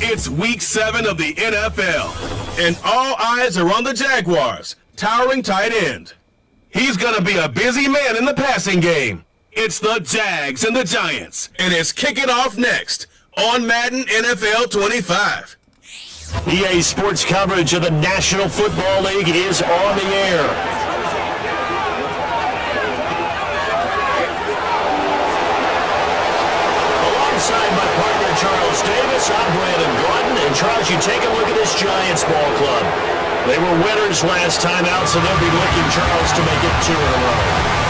It's week 7 of the NFL, and all eyes are on the Jaguars' towering tight end. He's going to be a busy man in the passing game. It's the Jags and the Giants, and it's kicking off next on Madden NFL 25. EA Sports coverage of the National Football League is on the air. Alongside my partner Charles Davis, I'm Brandon Gordon, and Charles, you take a look at this Giants ball club. They were winners last time out, so they'll be looking, Charles, to make it 2 in a row.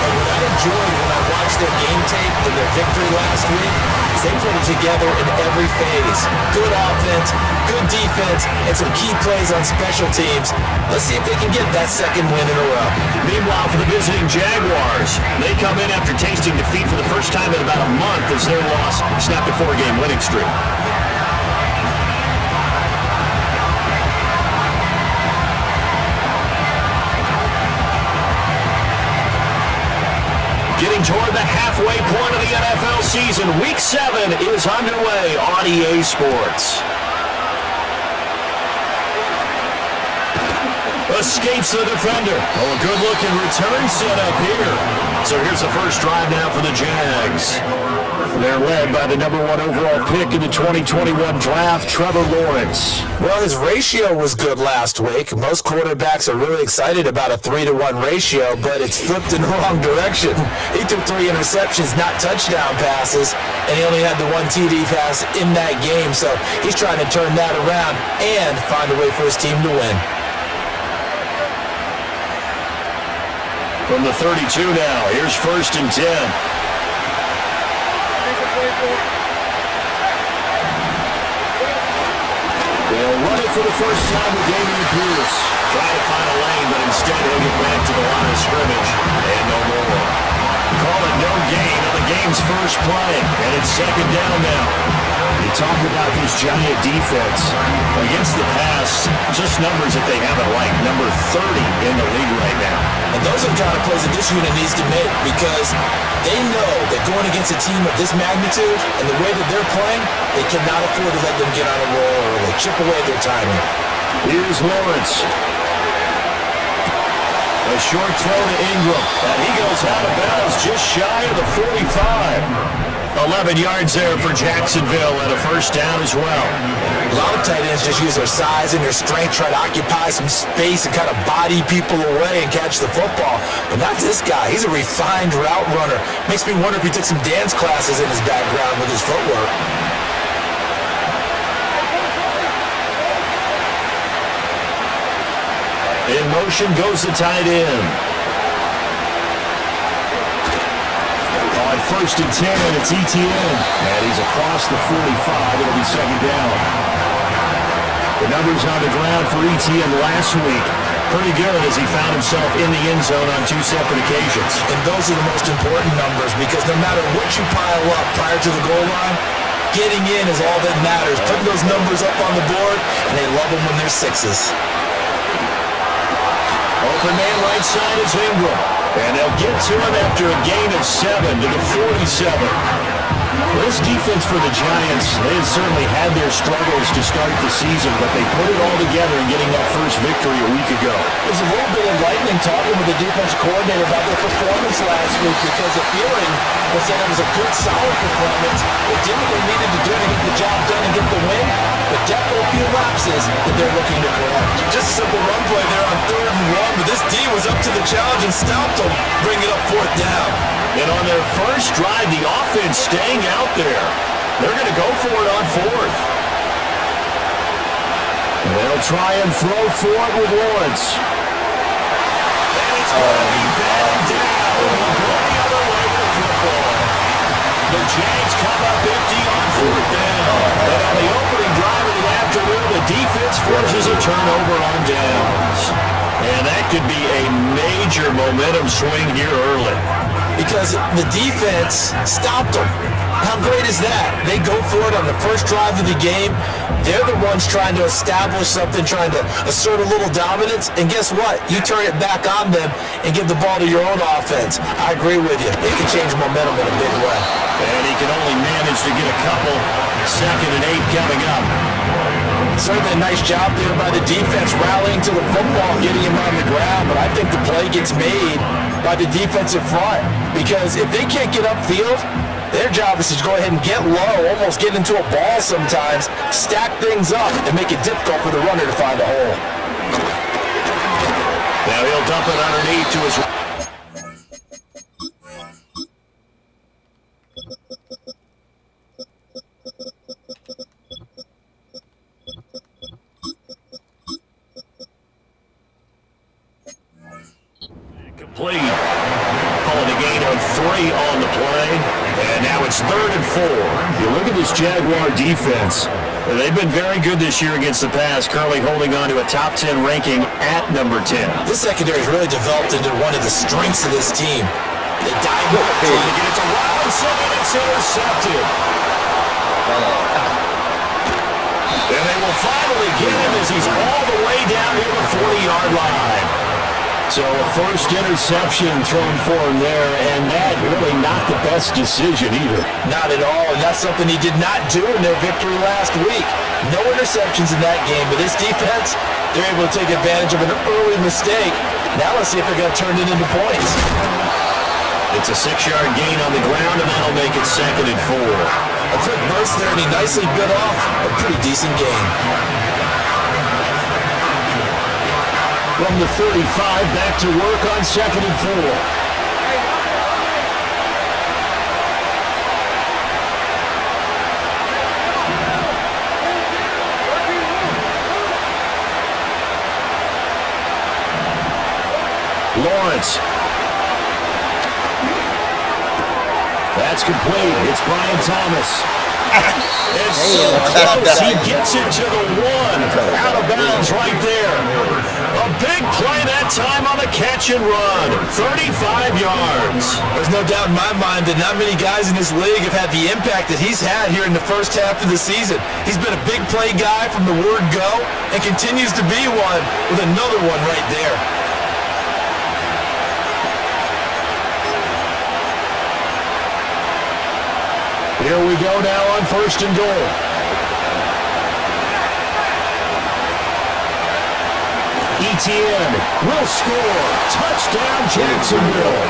And what I enjoyed when I watched their game tape and their victory last week is they put it together in every phase. Good offense, good defense, and some key plays on special teams. Let's see if they can get that second win in a row. Meanwhile, for the visiting Jaguars, they come in after tasting defeat for the first time in about a month as their loss snapped a 4-game winning streak. Getting toward the halfway point of the NFL season, Week 7 is underway on EA Sports. Escapes the defender. Oh, a good-looking return set up here. So here's the first drive now for the Jags. They're led by the number 1 overall pick in the 2021 draft, Trevor Lawrence. Well, his ratio was good last week. Most quarterbacks are really excited about a 3-to-1 ratio, but it's flipped in the wrong direction. He took 3 interceptions, not touchdown passes, and he only had the 1 TD pass in that game. So he's trying to turn that around and find a way for his team to win. From the 32 now, here's 1st and 10. They'll run it for the first time with Dameon Pierce. Try to find a lane, but instead he'll get back to the line of scrimmage. And no more. Call it no gain on the game's first play. And it's 2nd down now. You talk about this Giant defense. Against the pass, just numbers that they haven't liked. Number 30 in the league right now. And those are the kind of plays that this unit needs to make because they know that going against a team of this magnitude and the way that they're playing, they cannot afford to let them get on a roll or chip away their timing. Here's Lawrence. A short throw to Ingram. And he goes out of bounds just shy of the 45. 11 yards there for Jacksonville and a first down as well. A lot of tight ends just use their size and their strength, try to occupy some space and kind of body people away and catch the football. But not this guy. He's a refined route runner. Makes me wonder if he took some dance classes in his background with his footwork. In motion goes the tight end. On 1st and 10, it's ETN. And he's across the 45. It'll be 2nd down. The numbers on the ground for ETN last week. Pretty good as he found himself in the end zone on 2 separate occasions. And those are the most important numbers because no matter what you pile up prior to the goal line, getting in is all that matters. Putting those numbers up on the board, and they love them when they're 6s. Open man right side is Ingram. And they'll get to him after a gain of 7 to the 47. This defense for the Giants, they had certainly had their struggles to start the season, but they put it all together in getting that first victory a week ago. There's a little bit of lightning talking with the defense coordinator about their performance last week because the feeling was that it was a good, solid performance. They did what they needed to do to get the job done and get the win, but definitely a few lapses that they're looking to correct. Just a simple run play there on 3rd and 1, but this D was up to the challenge and stopped them, bringing up 4th down. And on their first drive, the offense staying out there. They're going to go for it on 4th. They'll try and throw for it with Lawrence. And it's going to be batted down. The other way with the football. The Jags come up empty on 4th down. And on the opening drive of the afternoon, the defense forces a turnover on downs. And that could be a major momentum swing here early. Because the defense stopped them. How great is that? They go for it on the first drive of the game. They're the ones trying to establish something, trying to assert a little dominance. And guess what? You turn it back on them and give the ball to your own offense. I agree with you. It can change momentum in a big way. And he can only manage to get a couple. 2nd and 8 coming up. Certainly a nice job there by the defense, rallying to the football, getting him on the ground. But I think the play gets made by the defensive front. Because if they can't get upfield, their job is to go ahead and get low, almost get into a ball sometimes, stack things up, and make it difficult for the runner to find a hole. Now he'll dump it underneath to his... Complete. Calling a gain of 3 on the play. And now it's 3rd and 4. You look at this Jaguar defense. They've been very good this year against the pass, currently holding on to a top 10 ranking at number 10. This secondary has really developed into one of the strengths of this team. They dive up, trying to get it to Robinson, and it's intercepted. And they will finally get him as he's all the way down here the 40-yard line. So a first interception thrown for him there, and that really not the best decision either. Not at all, and that's something he did not do in their victory last week. No interceptions in that game, but this defense, they're able to take advantage of an early mistake. Now let's see if they're going to turn it into points. It's a 6-yard gain on the ground, and that'll make it 2nd and 4. A quick burst there, and he nicely bit off a pretty decent gain. From the 35, back to work on 2nd and 4. Lawrence. That's complete. It's Brian Thomas. It's so close. He gets it to the 1. Out of bounds right there. A big play that time on the catch and run. 35 yards. There's no doubt in my mind that not many guys in this league have had the impact that he's had here in the first half of the season. He's been a big play guy from the word go and continues to be one with another one right there. Here we go now on 1st and goal. Etienne will score. Touchdown, Jacksonville.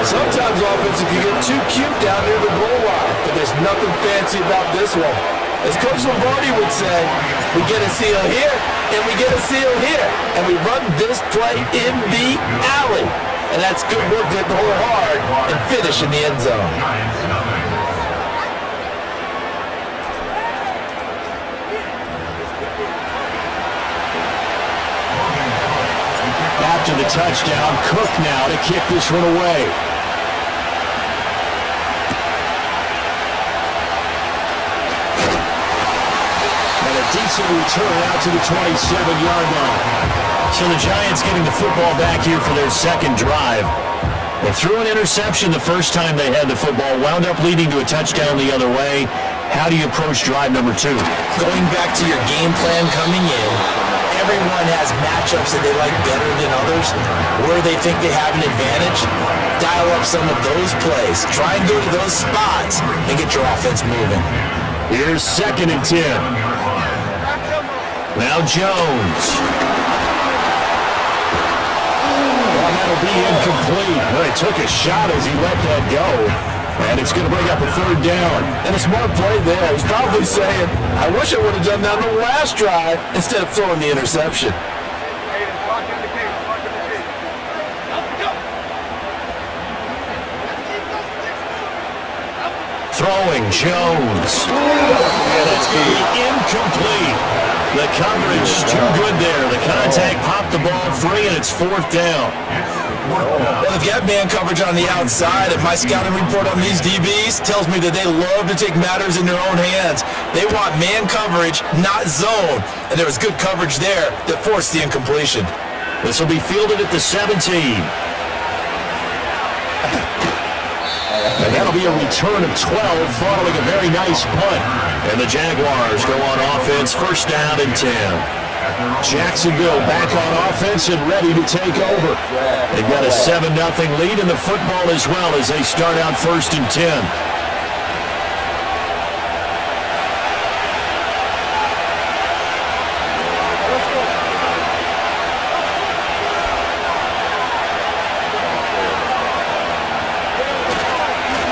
Sometimes offense can get too cute down near the goal line, but there's nothing fancy about this one. As Coach Lombardi would say, we get a seal here, and we get a seal here, and we run this play in the alley. And that's good work to hit the hole hard and finish in the end zone. After the touchdown, Cook now to kick this one away. And a decent return out to the 27-yard line. So the Giants getting the football back here for their 2nd drive. They threw an interception the first time they had the football, wound up leading to a touchdown the other way. How do you approach drive number 2? Going back to your game plan coming in, everyone has matchups that they like better than others, where they think they have an advantage. Dial up some of those plays. Try and go to those spots and get your offense moving. Here's 2nd and 10. Now Jones. Well, that'll be incomplete. Well, he took a shot as he let that go. And it's going to bring up a 3rd down. And a smart play there. He's probably saying, I wish I would have done that on the last drive instead of throwing the interception. Throwing Jones. And it's going to be incomplete. The coverage too good there. The contact popped the ball free, and it's 4th down. Well, if you have man coverage on the outside, and my scouting report on these DBs tells me that they love to take matters in their own hands. They want man coverage, not zone. And there was good coverage there that forced the incompletion. This will be fielded at the 17. And that'll be a return of 12 following a very nice punt. And the Jaguars go on offense, 1st down and 10. Jacksonville back on offense and ready to take over. They've got a 7-0 lead in the football as well as they start out 1st and 10.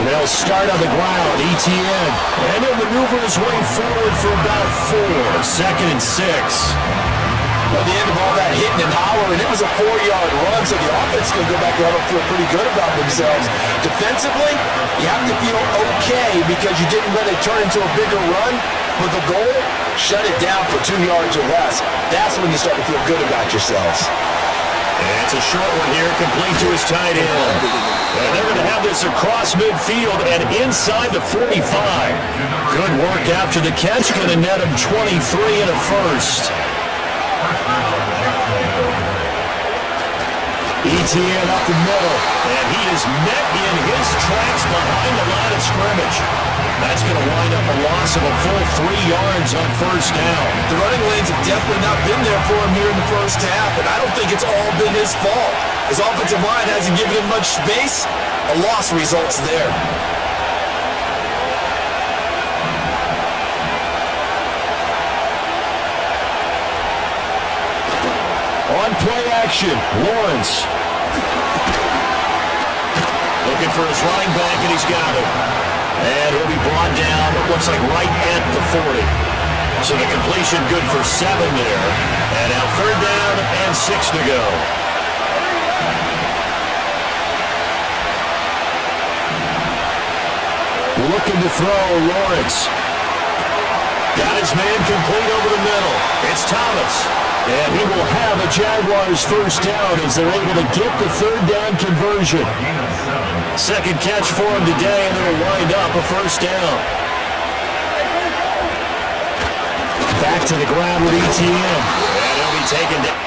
They'll start on the ground, Etienne, and he'll maneuver his way forward for about 4, 2nd and 6. At the end of all that hitting and hollering, it was a 4-yard run, so the offense is going to go back and feel pretty good about themselves. Defensively, you have to feel okay because you didn't let it turn into a bigger run, but the goal, shut it down for 2 yards or less. That's when you start to feel good about yourselves. And it's a short one here, complete to his tight end. And they're going to have this across midfield and inside the 45. Good work after the catch, going to net him 23 and a first. Etienne up the middle, and he is met in his tracks behind the line of scrimmage. That's going to wind up a loss of a full 3 yards on 1st down. The running lanes have definitely not been there for him here in the first half, and I don't think it's all been his fault. His offensive line hasn't given him much space. A loss results there. On play action, Lawrence. Looking for his running back, and he's got it. And he'll be brought down, it looks like right at the 40. So the completion good for 7 there. And now 3rd down and 6 to go. Looking to throw, Lawrence. Got his man complete over the middle. It's Thomas. And he will have a Jaguars 1st down as they're able to get the 3rd down conversion. 2nd catch for him today, and it'll wind up a 1st down. Back to the ground with Etienne. And he'll be taken down.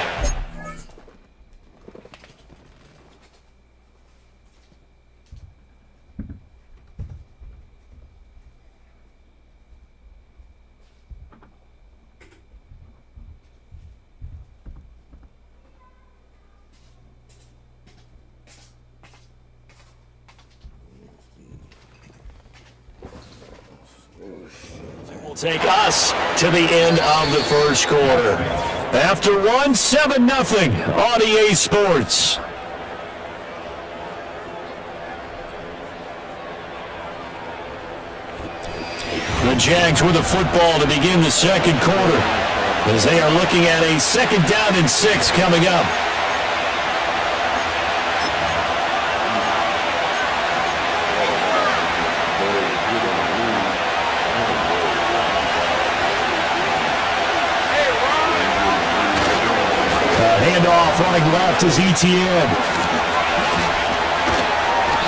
Take us to the end of the 1st quarter. After 1, 7-0 on EA Sports. The Jags with the football to begin the 2nd quarter as they are looking at a 2nd down and 6 coming up. Handoff running left is Etienne.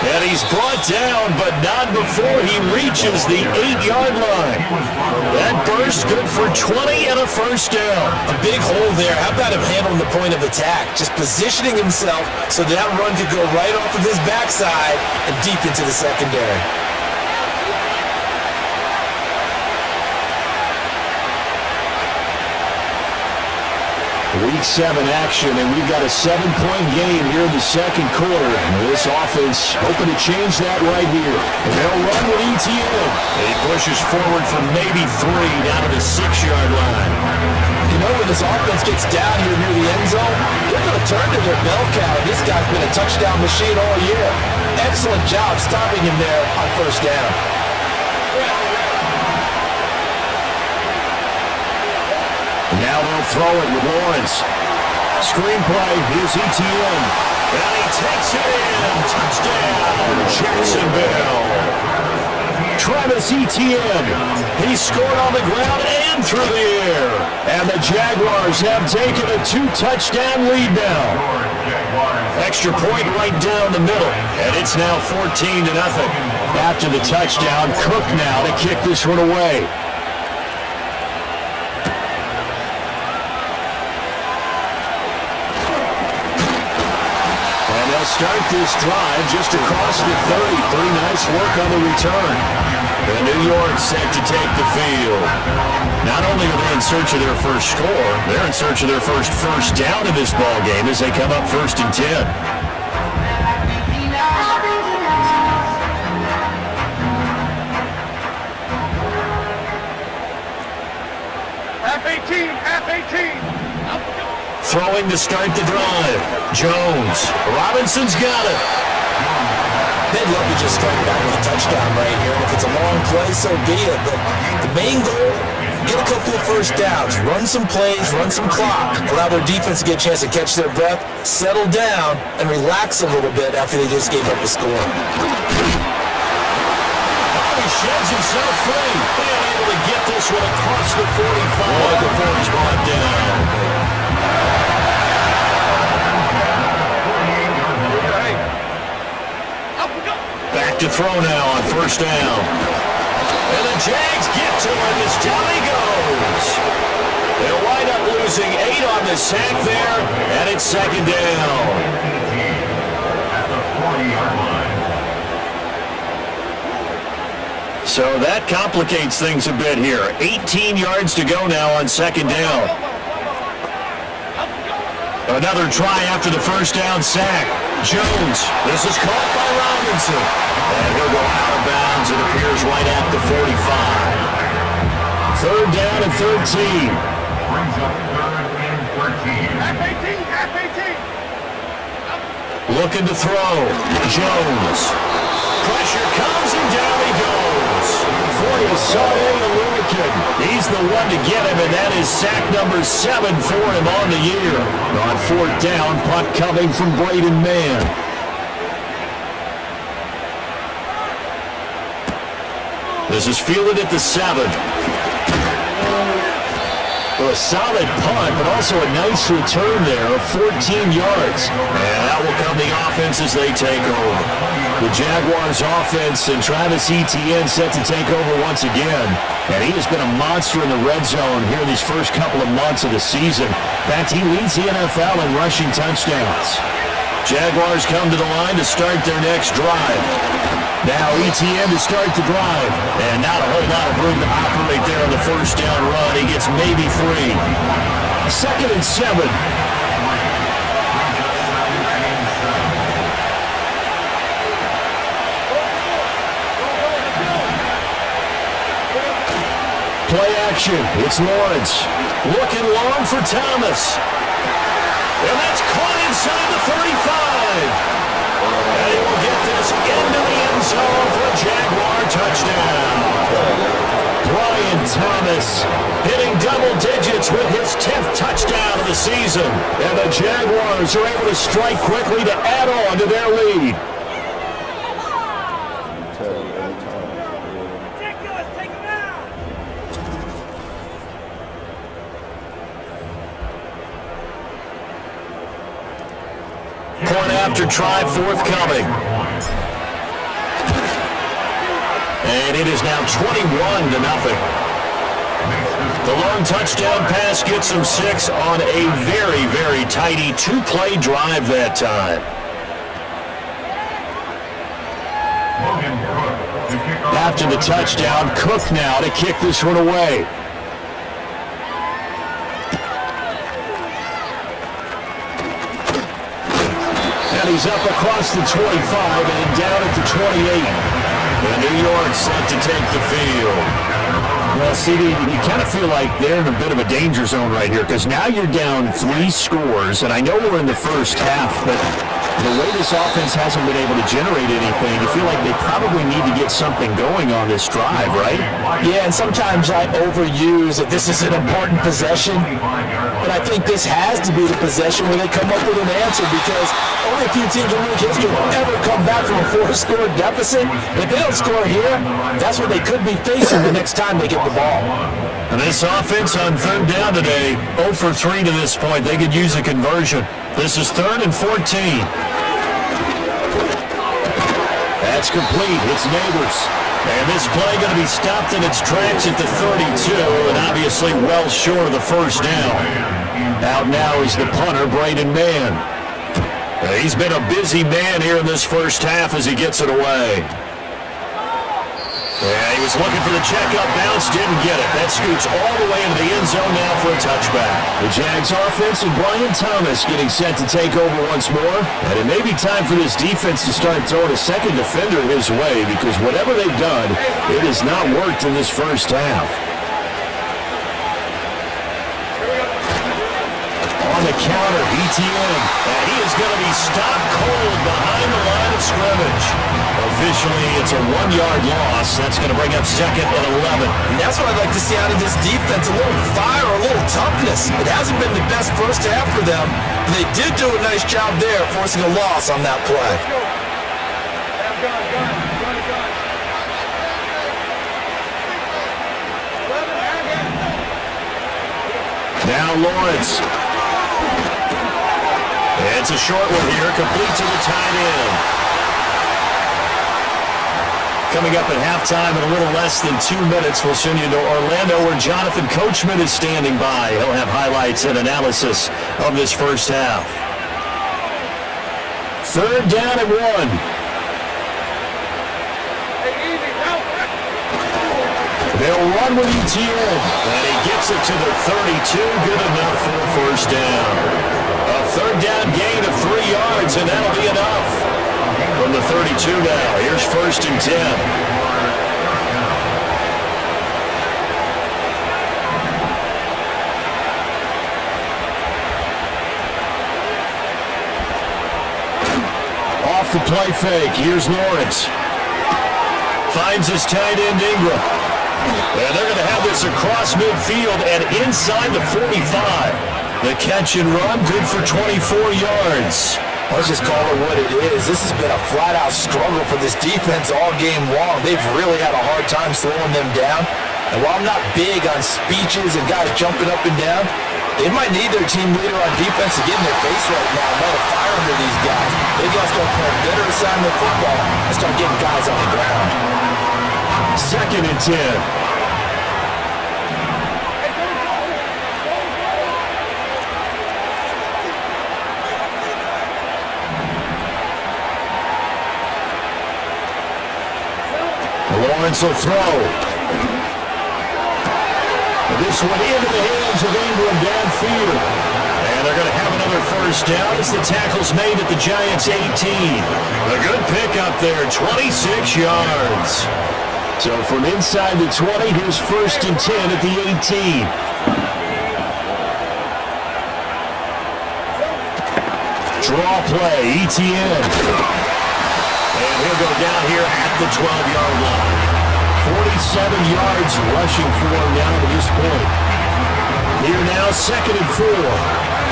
And he's brought down, but not before he reaches the 8-yard line. That burst good for 20 and a 1st down. A big hole there. How about him handling the point of attack? Just positioning himself so that run could go right off of his backside and deep into the secondary. Week 7 action, and we've got a 7-point game here in the 2nd quarter. And this offense hoping to change that right here. And they'll run with Etienne. He pushes forward for maybe 3 down to the 6-yard line. You know, when this offense gets down here near the end zone, they're going to turn to their bell cow. This guy's been a touchdown machine all year. Excellent job stopping him there on 1st down. Now they'll throw it with Lawrence. Screenplay, here's Etienne. And he takes it in. Touchdown, Jacksonville. Travis Etienne. He scored on the ground and through the air. And the Jaguars have taken a 2-touchdown lead now. Extra point right down the middle. And it's now 14-0. After the touchdown, Cook now to kick this one away. start this drive just across the 30. Pretty nice work on the return. And New York set to take the field. Not only are they in search of their first score, they're in search of their first down in this ball game as they come up 1st and 10. Throwing to start the drive. Jones. Robinson's got it. They'd love to just strike back with a touchdown right here. And if it's a long play, so be it. But the main goal, get a couple of first downs, run some plays, run some clock, allow their defense to get a chance to catch their breath, settle down, and relax a little bit after they just gave up a score. He sheds himself free. Being able to get this one across the 45 before he's brought down. Back to throw now on 1st down. And the Jags get to him as down he goes. They'll wind up losing 8 on the sack there, and it's 2nd down. So that complicates things a bit here. 18 yards to go now on 2nd down. Another try after the 1st down sack. Jones, this is caught by Robinson. And he'll go out of bounds, it appears, right at the 45. 3rd down and 13. Looking to throw. Jones. Pressure comes and down he goes. For you saw the Lumikin. He's the one to get him, and that is sack number 7 for him on the year. On 4th down, punt coming from Braden Mann. This is fielded at the 7. Well, a solid punt, but also a nice return there of 14 yards. And that will come the offense as they take over. The Jaguars offense and Travis Etienne set to take over once again. And he has been a monster in the red zone here these first couple of months of the season. In fact, he leads the NFL in rushing touchdowns. Jaguars come to the line to start their next drive. Now Etienne to start the drive. And not a whole lot of room to operate there on the 1st down run. He gets maybe 3. 2nd and 7. Play action. It's Lawrence. Looking long for Thomas. And that's caught inside the 35. And he will get this into the end zone for a Jaguar touchdown. Brian Thomas hitting double digits with his 10th touchdown of the season. And the Jaguars are able to strike quickly to add on to their lead. Point after try forthcoming. And it is now 21-0. The long touchdown pass gets them 6 on a very, very tidy 2-play drive that time. After the touchdown, Cook now to kick this one away. He's up across the 25 and down at the 28. And New York set to take the field. Well, CD, you kind of feel like they're in a bit of a danger zone right here because now you're down 3 scores, and I know we're in the first half, but the way this offense hasn't been able to generate anything, you feel like they probably need to get something going on this drive, right? Yeah, and sometimes I overuse that this is an important possession, but I think this has to be the possession where they come up with an answer because only a few teams in league history have ever come back from a 4-score deficit. If they don't score here, that's what they could be facing the next time they get the ball. And this offense on 3rd down today, 0 for 3 to this point. They could use a conversion. This is 3rd and 14. That's complete. It's Neighbors. And this play going to be stopped in its tracks at the 32, and obviously well short of the 1st down. Out now is the punter, Braden Mann. He's been a busy man here in this first half as he gets it away. Yeah, he was looking for the checkup bounce, didn't get it. That scoots all the way into the end zone now for a touchback. The Jags offense and Brian Thomas getting set to take over once more. And it may be time for this defense to start throwing a second defender his way, because whatever they've done, it has not worked in this first half. On the counter, ETN, and he is going to be stopped cold behind the line of scrimmage. Officially, it's a 1-yard loss. That's going to bring up 2nd and 11. And that's what I'd like to see out of this defense, a little fire, a little toughness. It hasn't been the best first half for them. They did do a nice job there, forcing a loss on that play. Now Lawrence. It's a short one here, complete to the tight end. Coming up at halftime in a little less than 2 minutes, we'll send you to Orlando where Jonathan Coachman is standing by. He'll have highlights and analysis of this first half. 3rd down and 1. They'll run with ETN, and he gets it to the 32, good enough for a first down. A 3rd down gain of 3 yards, and that'll be enough. From the 32 now, here's 1st and 10. Off the play fake, here's Lawrence. Finds his tight end Ingram. And they're going to have this across midfield and inside the 45. The catch and run, good for 24 yards. Let's just call it what it is. This has been a flat-out struggle for this defense all game long. They've really had a hard time slowing them down. And while I'm not big on speeches and guys jumping up and down, they might need their team leader on defense to get in their face right now and light a fire under these guys. They got to start playing better assignment football and start getting guys on the ground. 2nd and 10. Lawrence will throw. This one into the hands of Ingram downfield. And they're going to have another first down as the tackle's made at the Giants' 18. A good pickup there, 26 yards. So from inside the 20, here's 1st and 10 at the 18. Draw play, ETN. And he'll go down here at the 12-yard line. 47 yards rushing for him now to this point. Here now, 2nd and 4.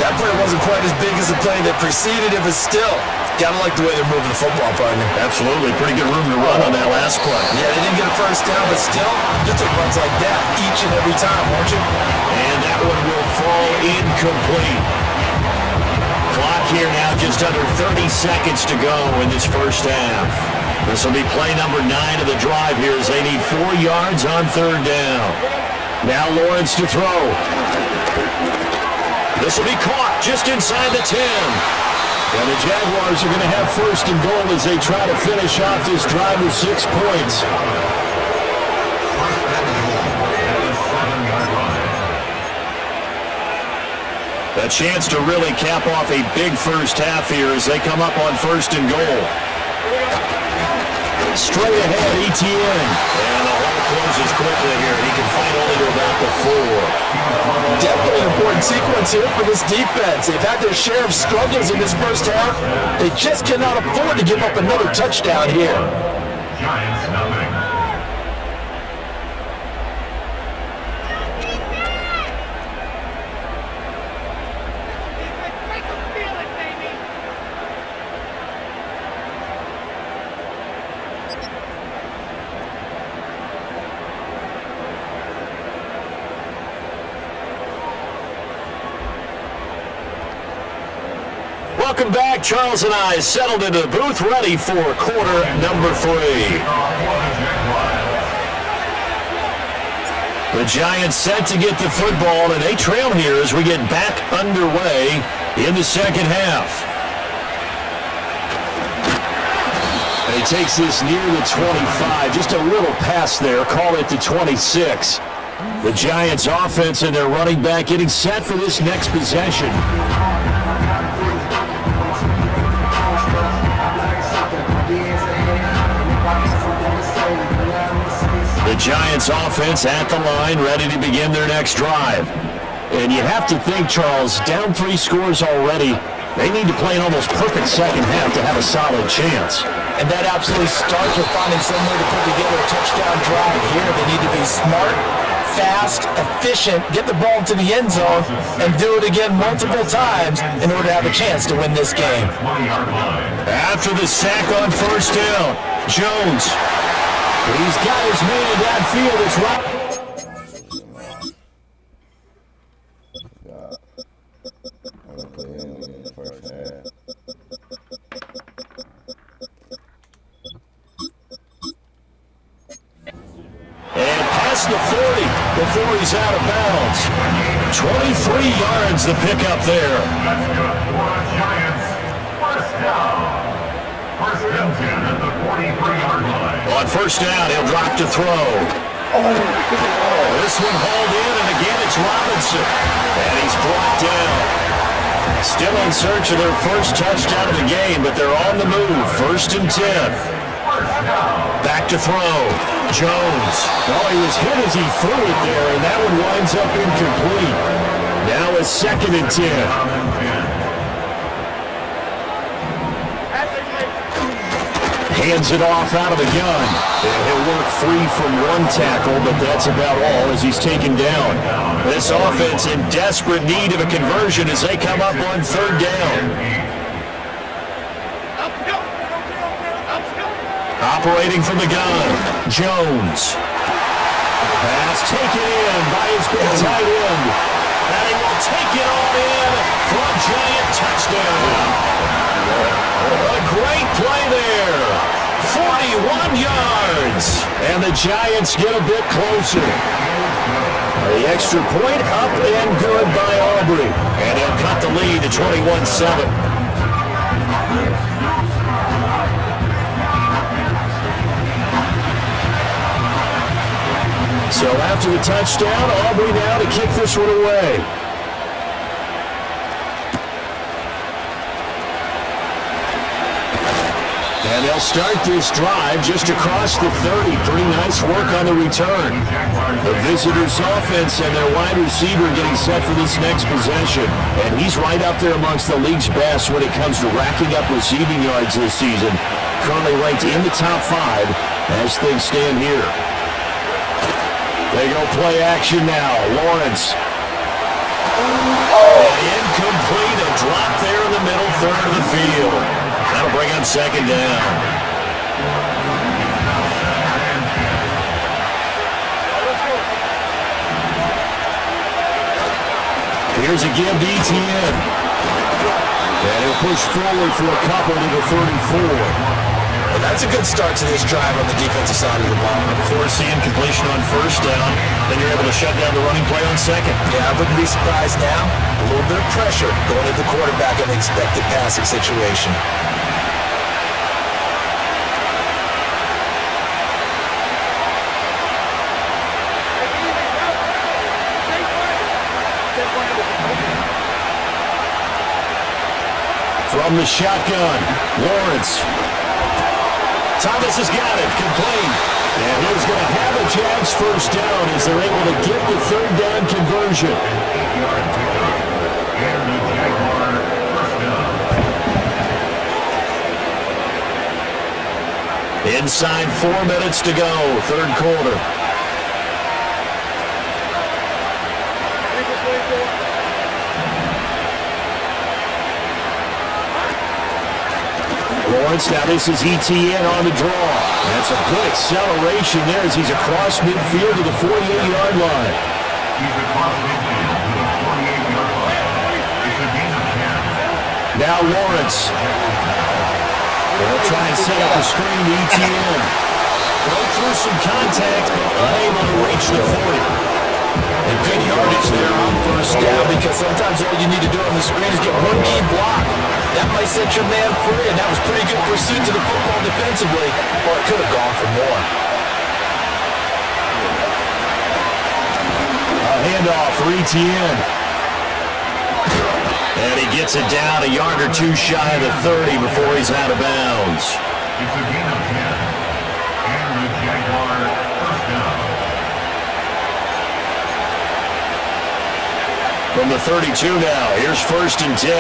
That play wasn't quite as big as the play that preceded it, but still, gotta like the way they're moving the football, partner. Absolutely. Pretty good room to run on that last play. Yeah, they didn't get a first down, but still, you took runs like that each and every time, won't you? And that one will fall incomplete. Clock here now, just under 30 seconds to go in this first half. This will be play number 9 of the drive here as they need 4 yards on 3rd down. Now Lawrence to throw. This will be caught just inside the 10. And the Jaguars are going to have 1st and goal as they try to finish off this drive with 6 points. A chance to really cap off a big first half here as they come up on 1st and goal. Straight ahead, ETN. And the hole closes quickly here. He can fight only to about the 4. Definitely an important sequence here for this defense. They've had their share of struggles in this first half. They just cannot afford to give up another touchdown here. Giants nothing. Welcome back. Charles and I settled into the booth ready for quarter number 3. The Giants set to get the football, and they trail here as we get back underway in the second half. And he takes this near the 25. Just a little pass there. Call it the 26. The Giants offense and their running back getting set for this next possession. The Giants offense at the line, ready to begin their next drive. And you have to think, Charles, down 3 scores already. They need to play an almost perfect second half to have a solid chance. And that absolutely starts with finding some way to put together a touchdown drive here. They need to be smart, fast, efficient, get the ball to the end zone, and do it again multiple times in order to have a chance to win this game. After the sack on first down, Jones. He's got his man downfield. It's right. And past the 40 before he's out of bounds. 23 yards the pickup there. That's good for the Giants. First down. First and 10 at the 43-yard line. On first down, he'll drop to throw. This one hauled in, and again it's Robinson. And he's brought down. Still in search of their first touchdown of the game, but they're on the move. First and 10. Back to throw. Jones. Oh, he was hit as he threw it there, and that one winds up incomplete. Now it's second and 10. Hands it off out of the gun. And he'll work free from one tackle, but that's about all as he's taken down. This offense in desperate need of a conversion as they come up on third down. Operating from the gun, Jones. Pass taken in by his big tight end. And he will take it all in for a Giant touchdown. A great play there. 41 yards. And the Giants get a bit closer. The extra point up and good by Aubrey. And he'll cut the lead to 21-7. So after the touchdown, Aubrey now to kick this one away. And they'll start this drive just across the 30. Pretty nice work on the return. The visitors' offense and their wide receiver getting set for this next possession. And he's right up there amongst the league's best when it comes to racking up receiving yards this season. Currently ranked in the top 5 as things stand here. They go play action now. Lawrence. And incomplete. A drop there in the middle third of the field. That'll bring up second down. Here's a give to ETN. And he'll push forward for a couple to the 34. Well, that's a good start to this drive on the defensive side of the ball. Forcing completion on first down, then you're able to shut down the running play on second. Yeah, I wouldn't be surprised now. A little bit of pressure going at the quarterback in the expected passing situation. From the shotgun, Lawrence. Thomas has got it, complete. And he's going to have a Jags first down as they're able to get the third down conversion. Inside 4 minutes to go, third quarter. Lawrence, now this is ETN on the draw. That's a good acceleration there as he's across midfield to the 48-yard line. He's across midfield to the 48-yard line. It's a gain of 10. Now Lawrence. They'll try and set up a screen to ETN. Broke through some contact, but unable to reach the 40. And good yardage there on first down, because sometimes all you need to do on the screen is get one key block. That might set your man free, and that was pretty good pursuit to the football defensively. Well, it could have gone for more. Handoff for ETN. And he gets it down a yard or two shy of the 30 before he's out of bounds. It's a gain of 10. And the Jaguars first down. From the 32 now, here's 1st and 10.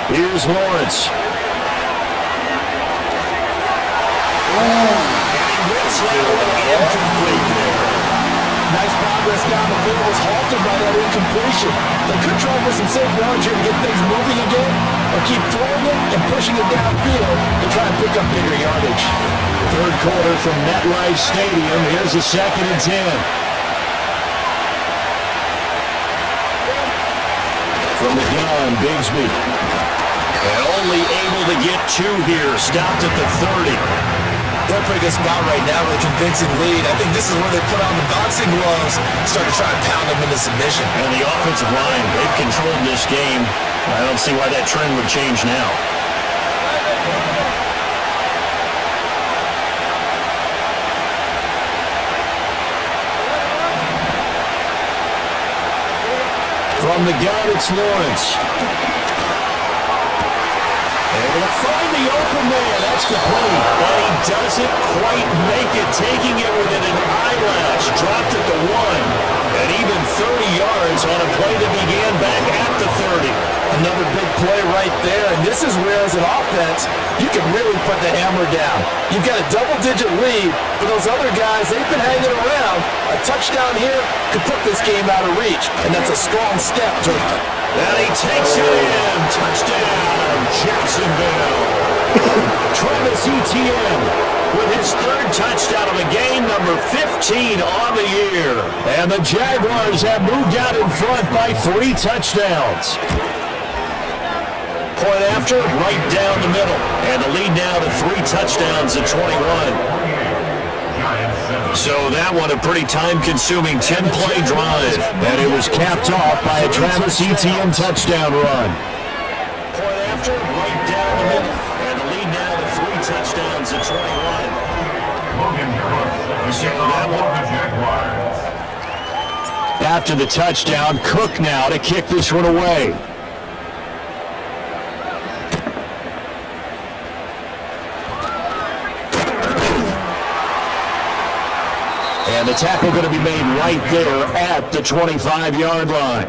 Here's Lawrence. Nice progress down the field, was halted by that incompletion. They could try for some safe yards here to get things moving again, or keep throwing it and pushing it downfield to try and pick up bigger yardage. Third quarter from MetLife Stadium. Here's a 2nd and 10. From the gun, Bigsby. And only able to get 2 here. Stopped at the 30. They're a pretty good spot right now with a convincing lead. I think this is where they put on the boxing gloves and start to try and pound them into submission. And the offensive line, they've controlled this game. I don't see why that trend would change now. From the gun, it's Lawrence. Able to find the open man. That's complete. And he doesn't quite make it, taking it within an eyelash. Dropped at the 1. And even 30 yards on a play that began back at the 30. Another big play right there. And this is where, as an offense, you can really put the hammer down. You've got a double-digit lead, but those other guys, they've been hanging around. A touchdown here could put this game out of reach, and that's a strong step to it. And he takes it in. Touchdown, Jacksonville. Travis Etienne with his 3rd touchdown of the game, number 15 on the year. And the Jaguars have moved out in front by 3 touchdowns. Point after, right down the middle. And the lead now to 3 touchdowns at 21. So that one a pretty time-consuming 10-play drive. And it was capped off by a Travis Etienne touchdown run. Point after, right down the middle. And the lead now to 3 touchdowns at 21. So that one. After the touchdown, Cook now to kick this one away. And the tackle going to be made right there at the 25-yard line.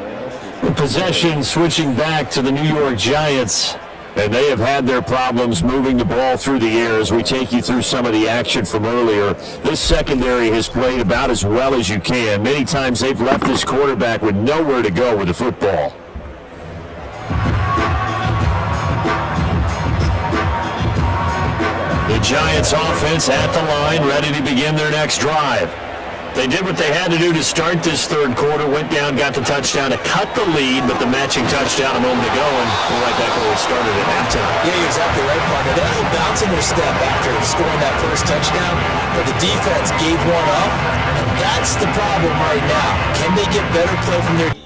The possession switching back to the New York Giants. And they have had their problems moving the ball through the air as we take you through some of the action from earlier. This secondary has played about as well as you can. Many times they've left this quarterback with nowhere to go with the football. The Giants offense at the line, ready to begin their next drive. They did what they had to do to start this third quarter, went down, got the touchdown to cut the lead, but the matching touchdown a moment ago, and we're right back where we started at halftime. Yeah, you're exactly right, partner. They had a bounce in their step after scoring that first touchdown, but the defense gave one up, and that's the problem right now. Can they get better play from their defense?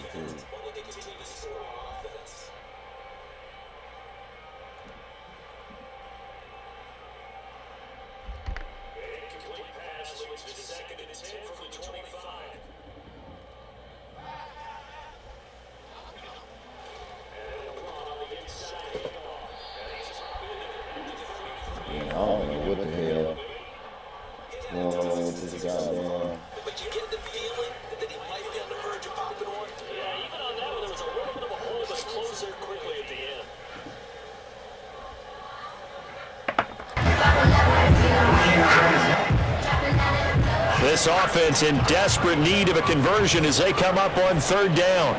This offense in desperate need of a conversion as they come up on 3rd down.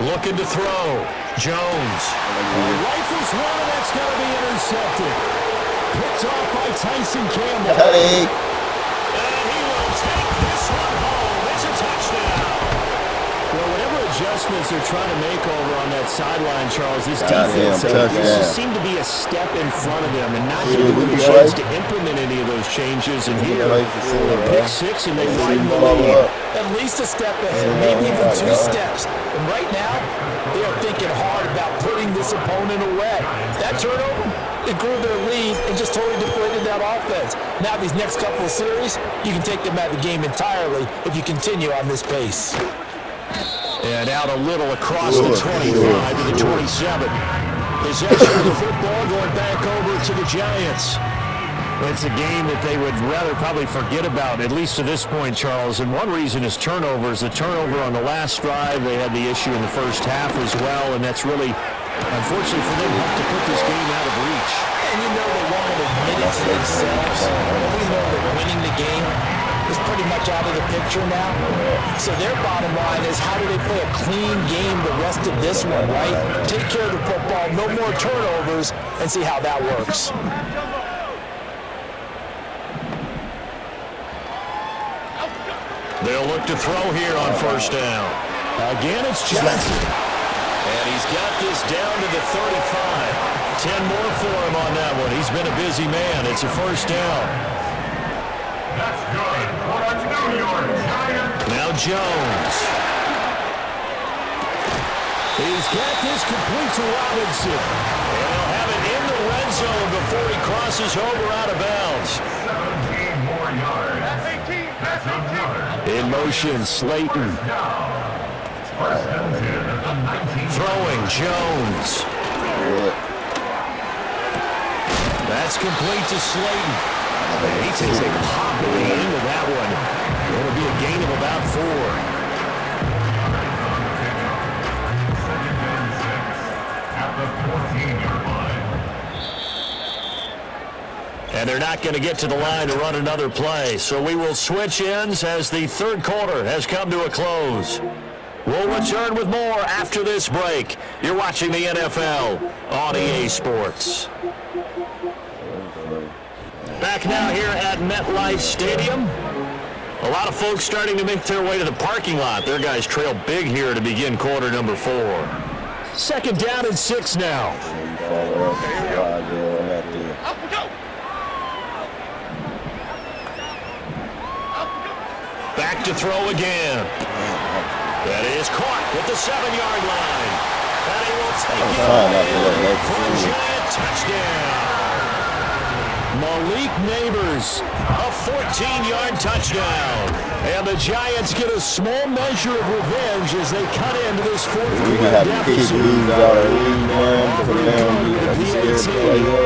Looking to throw. Jones. Rifles one, and that's going to be intercepted. Picked off by Tyson Campbell. And he will take this one home. It's a touchdown. Well, whenever a adjustments they're trying to make over on that sideline, Charles, this defense just seemed to be a step in front of them and not giving them a chance to implement any of those changes. And here, a pick six, and they widen the lead. At least a step ahead, maybe even 2 steps. And right now, they are thinking hard about putting this opponent away. That turnover, it grew their lead and just totally deflated that offense. Now these next couple of series, you can take them out of the game entirely if you continue on this pace. And out a little across the 25 to the 27. Possession of the football going back over to the Giants. It's a game that they would rather probably forget about, at least to this point, Charles. And one reason is turnovers. The turnover on the last drive, they had the issue in the first half as well, and that's really, unfortunately for them, have to put this game out of reach. And you know they want to admit it to themselves. We know that winning the game is pretty much out of the picture now. So their bottom line is, how do they play a clean game the rest of this one, right? Take care of the football, no more turnovers, and see how that works. They'll look to throw here on first down. Again, it's Johnson. And he's got this down to the 35. 10 more for him on that one. He's been a busy man. It's a first down. That's good for a New York Giants. Now Jones. He's got this complete to Robinson. And he'll have it in the red zone before he crosses over out of bounds. 17 more yards. That's 18. That's 18. In motion, Slayton. First and 10 at the 19. Throwing, Jones. That's complete to Slayton. He takes a pop at the end of that one. It'll be a gain of about 4. Second and 6 at the 14-yard line. And they're not going to get to the line to run another play. So we will switch ends as the third quarter has come to a close. We'll return with more after this break. You're watching the NFL on EA Sports. Back now here at MetLife Stadium. A lot of folks starting to make their way to the parking lot. Their guys trail big here to begin quarter number 4. Second down and 6 now. Back to throw again. That is caught at the 7-yard line. And he will take it for a giant touchdown. Malik Neighbors, a 14-yard touchdown. And the Giants get a small measure of revenge as they cut into this fourth quarter deficit.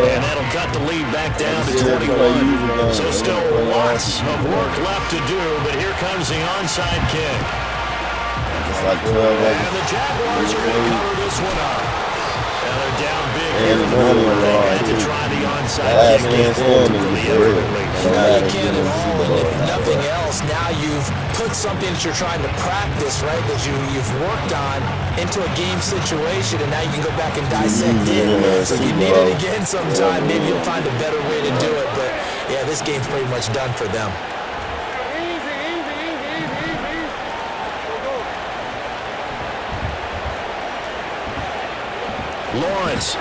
And that'll cut the lead back down to 21. So still lots of work left to do, but here comes the onside kick. And the Jaguars are going to cover this one up. And they're down big here. They had to try the onside kick. You can't at all, and if nothing else, now you've put something that you're trying to practice, right, that you've worked on into a game situation, and now you can go back and dissect it. So if you need it again sometime, maybe you'll find a better way to do it. But, yeah, this game's pretty much done for them. Lawrence.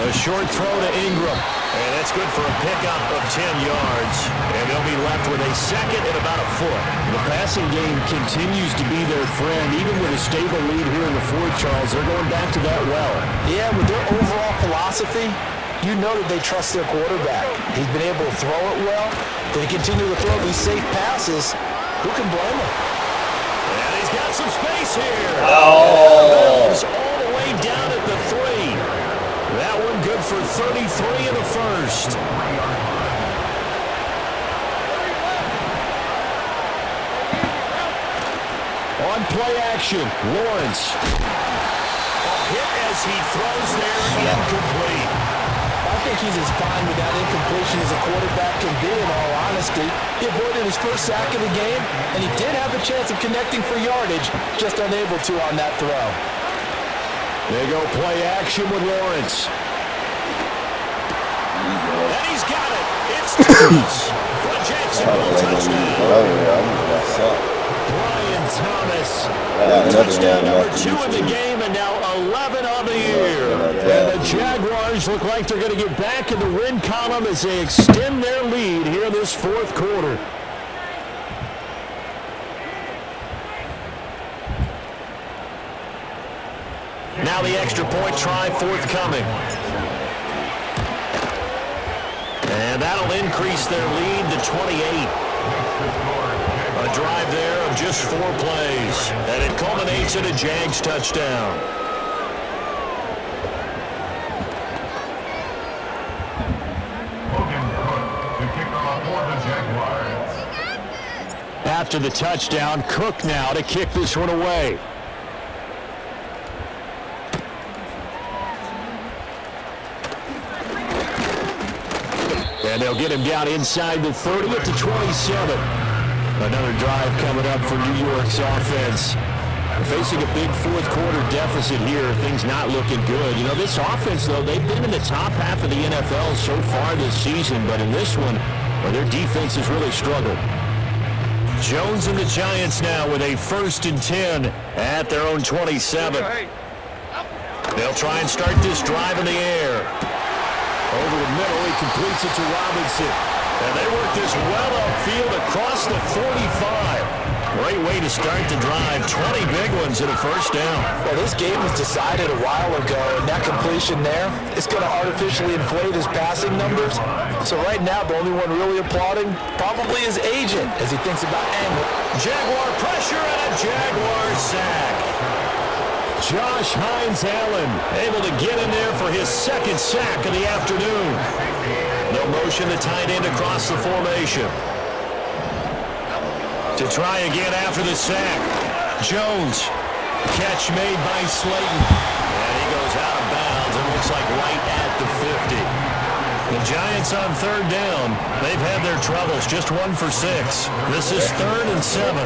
A short throw to Ingram. And that's good for a pickup of 10 yards. And they'll be left with a second and about a foot. The passing game continues to be their friend. Even with a stable lead here in the fourth, Charles, they're going back to that well. Yeah, with their overall philosophy, you know that they trust their quarterback. He's been able to throw it well. They continue to throw these safe passes. Who can blame him? And he's got some space here. Oh! All the way down at the 3. That one good for 33 in the first. On play action, Lawrence. A hit as he throws there, incomplete. I think he's as fine with that incompletion as a quarterback can be, in all honesty. He avoided his first sack of the game, and he did have a chance of connecting for yardage, just unable to on that throw. They go play action with Lawrence. And he's got it. It's Thomas for a Jacksonville touchdown. Bryant Thomas. Yeah, Touchdown number 2 in the game, and now 11 on the year. And the Jaguars look like they're going to get back in the win column as they extend their lead here in this fourth quarter. Now the extra point try forthcoming. And that'll increase their lead to 28. A drive there of just 4 plays. And it culminates in a Jags touchdown. After the touchdown, Cook now to kick this one away. And they'll get him down inside the 30 to 27. Another drive coming up for New York's offense. They're facing a big fourth quarter deficit here. Things not looking good. You know, this offense, though, they've been in the top half of the NFL so far this season. But in this one, well, their defense has really struggled. Jones and the Giants now with a 1st and 10 at their own 27. They'll try and start this drive in the air. Over the middle, he completes it to Robinson. And they work this well upfield across the 45. Great way to start the drive. 20 big ones and a first down. Well, this game was decided a while ago, and that completion there is going to artificially inflate his passing numbers. So right now, the only one really applauding probably his agent as he thinks about angling. Jaguar pressure and a Jaguar sack. Josh Hines-Allen able to get in there for his 2nd sack of the afternoon. They'll motion the tight end across the formation. To try again after the sack. Jones. Catch made by Slayton. And he goes out of bounds. It looks like right at the 50. The Giants on 3rd down. They've had their troubles. Just 1 for 6. This is 3rd and 7.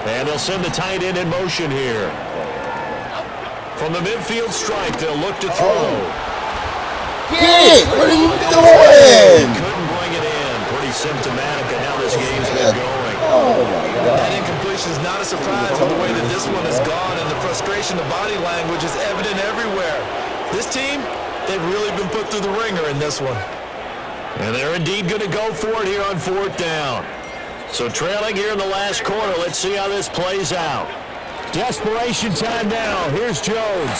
And they'll send the tight end in motion here. From the midfield stripe, they'll look to throw. Kid, what are you doing? Couldn't bring it in. Pretty symptomatic of how this game's been going. Oh, my God. That incompletion is not a surprise with the way that this one has gone, and the frustration, the body language is evident everywhere. This team, they've really been put through the ringer in this one. And they're indeed going to go for it here on 4th down. So trailing here in the last quarter, let's see how this plays out. Desperation time now. Here's Jones.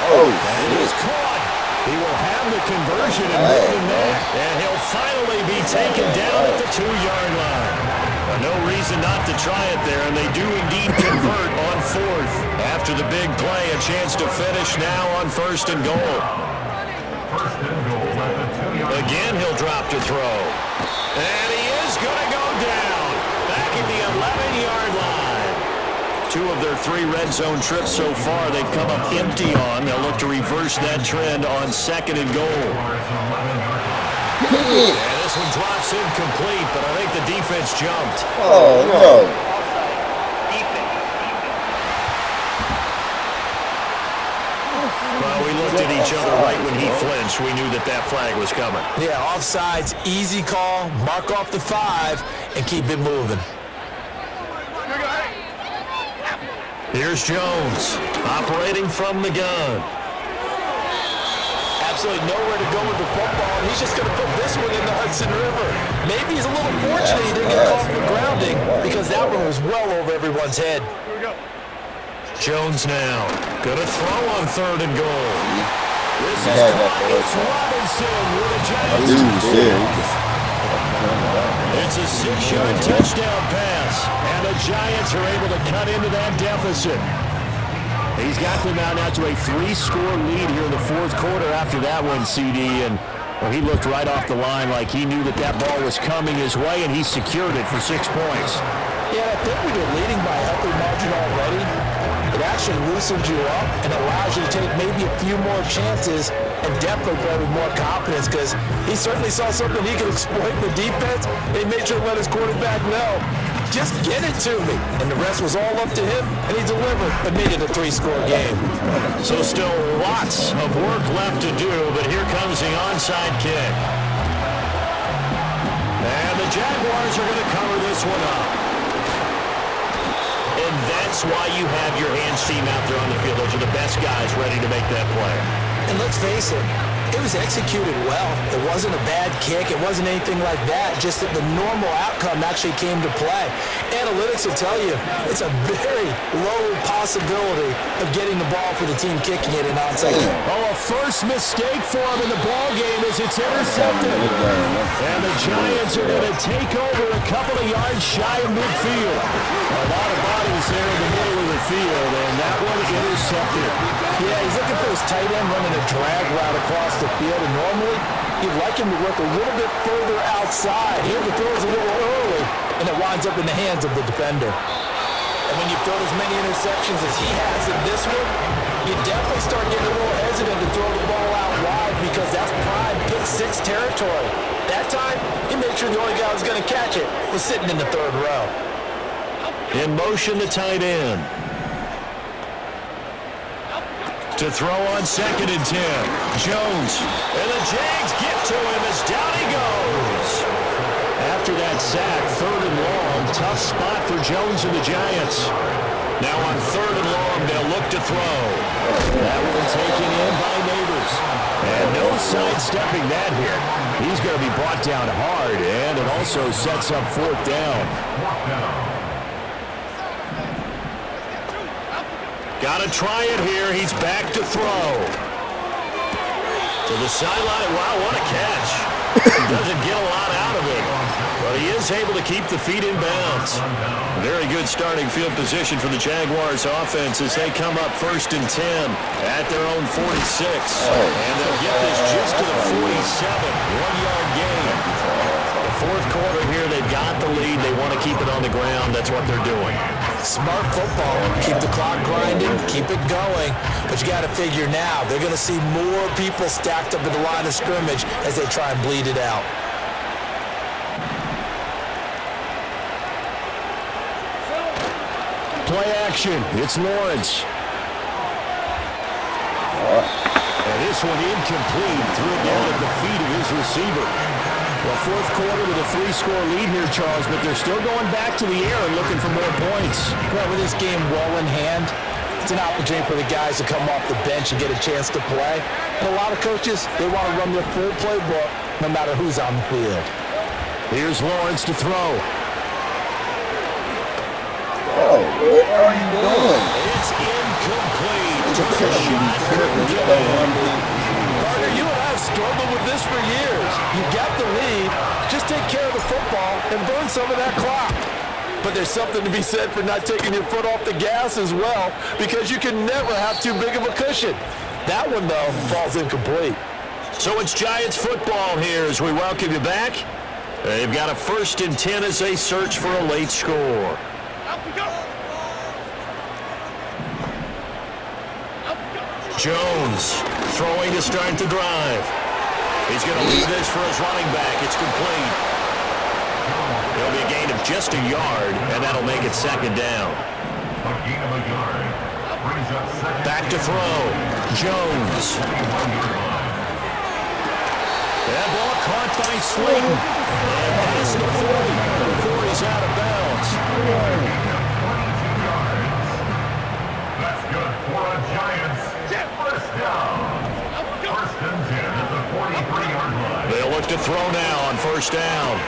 Oh, and he is caught. He will have the conversion and more than that. And he'll finally be taken down at the 2-yard line. No reason not to try it there, and they do indeed convert on 4th. After the big play, a chance to finish now on 1st and goal. Again, he'll drop to throw. And he is going to go down. Back at the 11-yard line. 2 of their 3 red zone trips so far, they've come up empty on. They'll look to reverse that trend on 2nd and goal. And this one drops incomplete, but I think the defense jumped. Oh, no. Well, we looked at each other right when he flinched. We knew that that flag was coming. Yeah, offsides, easy call, mark off the 5, and keep it moving. Here's Jones, operating from the gun. Absolutely nowhere to go with the football, and he's just going to put this one in the Hudson River. Maybe he's a little fortunate he didn't get caught for grounding, because that one was well over everyone's head. Jones now, going to throw on 3rd and goal. This is caught. It's Robinson with a Giants. It's a 6-yard touchdown pass, and the Giants are able to cut into that deficit. He's got them out now to a 3-score lead here in the 4th quarter after that one, CD, and well, he looked right off the line like he knew that that ball was coming his way, and he secured it for 6 points. Yeah, I think when you're leading by a healthy margin already, it actually loosens you up and allows you to take maybe a few more chances and definitely play with more confidence, because he certainly saw something he could exploit in the defense. He made sure to let his quarterback know, just get it to me. And the rest was all up to him, and he delivered, but made it a 3-score game. So still lots of work left to do, but here comes the onside kick. And the Jaguars are going to cover this one up. And that That's why you have your hands team out there on the field. Those are the best guys ready to make that play. And let's face it, it was executed well. It wasn't a bad kick. It wasn't anything like that. Just that the normal outcome actually came to play. Analytics will tell you it's a very low possibility of getting the ball for the team kicking it in onside. Oh, a first mistake for him in the ball game as it's intercepted. And the Giants are going to take over a couple of yards shy of midfield. A lot of bodies there in the middle of the field, and that one intercepted. Yeah, he's looking for his tight end running a drag route across the field, and normally you'd like him to work a little bit further outside. Here the throw is a little early, and it winds up in the hands of the defender. And when you throw as many interceptions as he has in this one, you definitely start getting a little hesitant to throw the ball out wide because that's prime pick six territory. That time, he made sure the only guy who was going to catch it was sitting in the third row. In motion, the tight end. To throw on 2nd and 10. Jones. And the Jags get to him as down he goes. After that sack, 3rd and long. Tough spot for Jones and the Giants. Now on 3rd and long, they'll look to throw. That one taken in by Neighbors. And no sidestepping that here. He's going to be brought down hard, and it also sets up 4th down. Got to try it here. He's back to throw. To the sideline. Wow, what a catch. Doesn't get a lot out of it, but he is able to keep the feet in bounds. Very good starting field position for the Jaguars offense as they come up 1st and 10 at their own 46. And they'll get this just to the 47. 1-yard gain. The 4th quarter here, they've got the lead. They want to keep it on the ground. That's what they're doing. Smart football. Keep the clock grinding, keep it going. But you got to figure now, they're going to see more people stacked up at the line of scrimmage as they try and bleed it out. Play action. It's Lawrence. And this one incomplete. Threw it down at the feet of his receiver. Well, 4th quarter with a 3-score lead here, Charles, but they're still going back to the air and looking for more points. Well, with this game well in hand, it's an opportunity for the guys to come off the bench and get a chance to play. And a lot of coaches, they want to run their full playbook no matter who's on the field. Here's Lawrence to throw. Oh, what are you doing? It's incomplete. Took a shot. Couldn't get it. Carter, you and I have struggled with this for years. You got the lead. Just take care of the football and burn some of that clock. But there's something to be said for not taking your foot off the gas as well, because you can never have too big of a cushion. That one, though, falls incomplete. So it's Giants football here as we welcome you back. They've got a 1st and 10 as they search for a late score. Jones throwing to start the drive. He's going to leave this for his running back. It's complete. It'll be a gain of just a yard, and that'll make it 2nd down. Back to throw. Jones. That ball caught by Slayton. And past the 40 before he's out of bounds. That's good for a Giants. 1st down. 1st and 10 at the 43-yard line. They'll look to throw now on 1st down.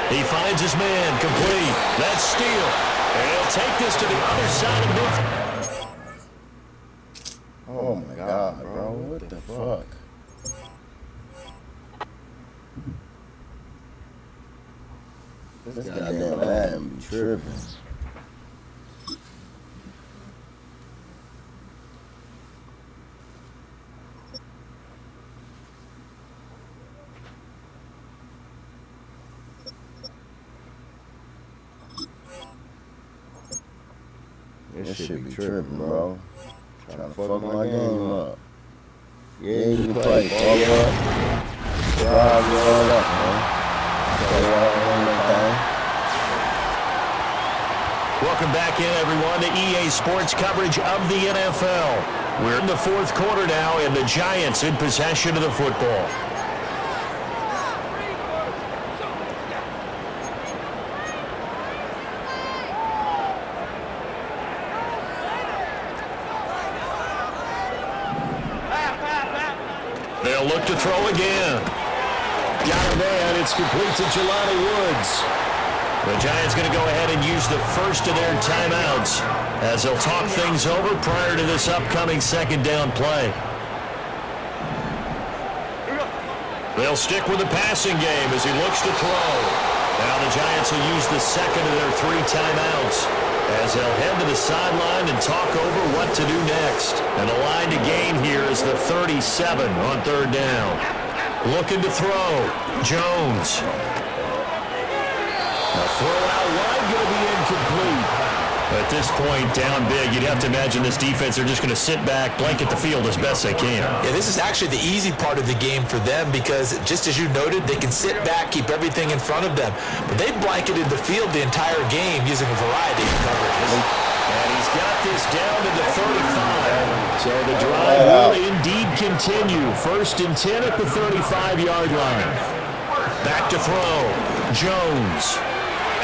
He finds his man, complete. That's steal. And he'll take this to the other side of midfield. Oh my God, bro. What the fuck? This goddamn Madden be tripping. This shit be tripping, bro. Trying to fuck my game up. Yeah, you play, fuck up. Drive roll up, man. Welcome back in, everyone, to EA Sports coverage of the NFL. We're in the 4th quarter now, and the Giants in possession of the football. They'll look to throw again. Got a man. It's complete to Jelani Woods. The Giants going to go ahead and use the first of their timeouts as they'll talk things over prior to this upcoming second down play. They'll stick with the passing game as he looks to throw. Now the Giants will use the second of their 3 timeouts as they'll head to the sideline and talk over what to do next. And the line to gain here is the 37 on third down. Looking to throw. Jones. The throw out wide going to be incomplete. At this point, down big, you'd have to imagine this defense are just going to sit back, blanket the field as best they can. Yeah, this is actually the easy part of the game for them because, just as you noted, they can sit back, keep everything in front of them. But they blanketed the field the entire game using a variety of coverages. And he's got this down to the 35. So the drive will indeed continue. 1st and 10 at the 35-yard line. Back to throw. Jones.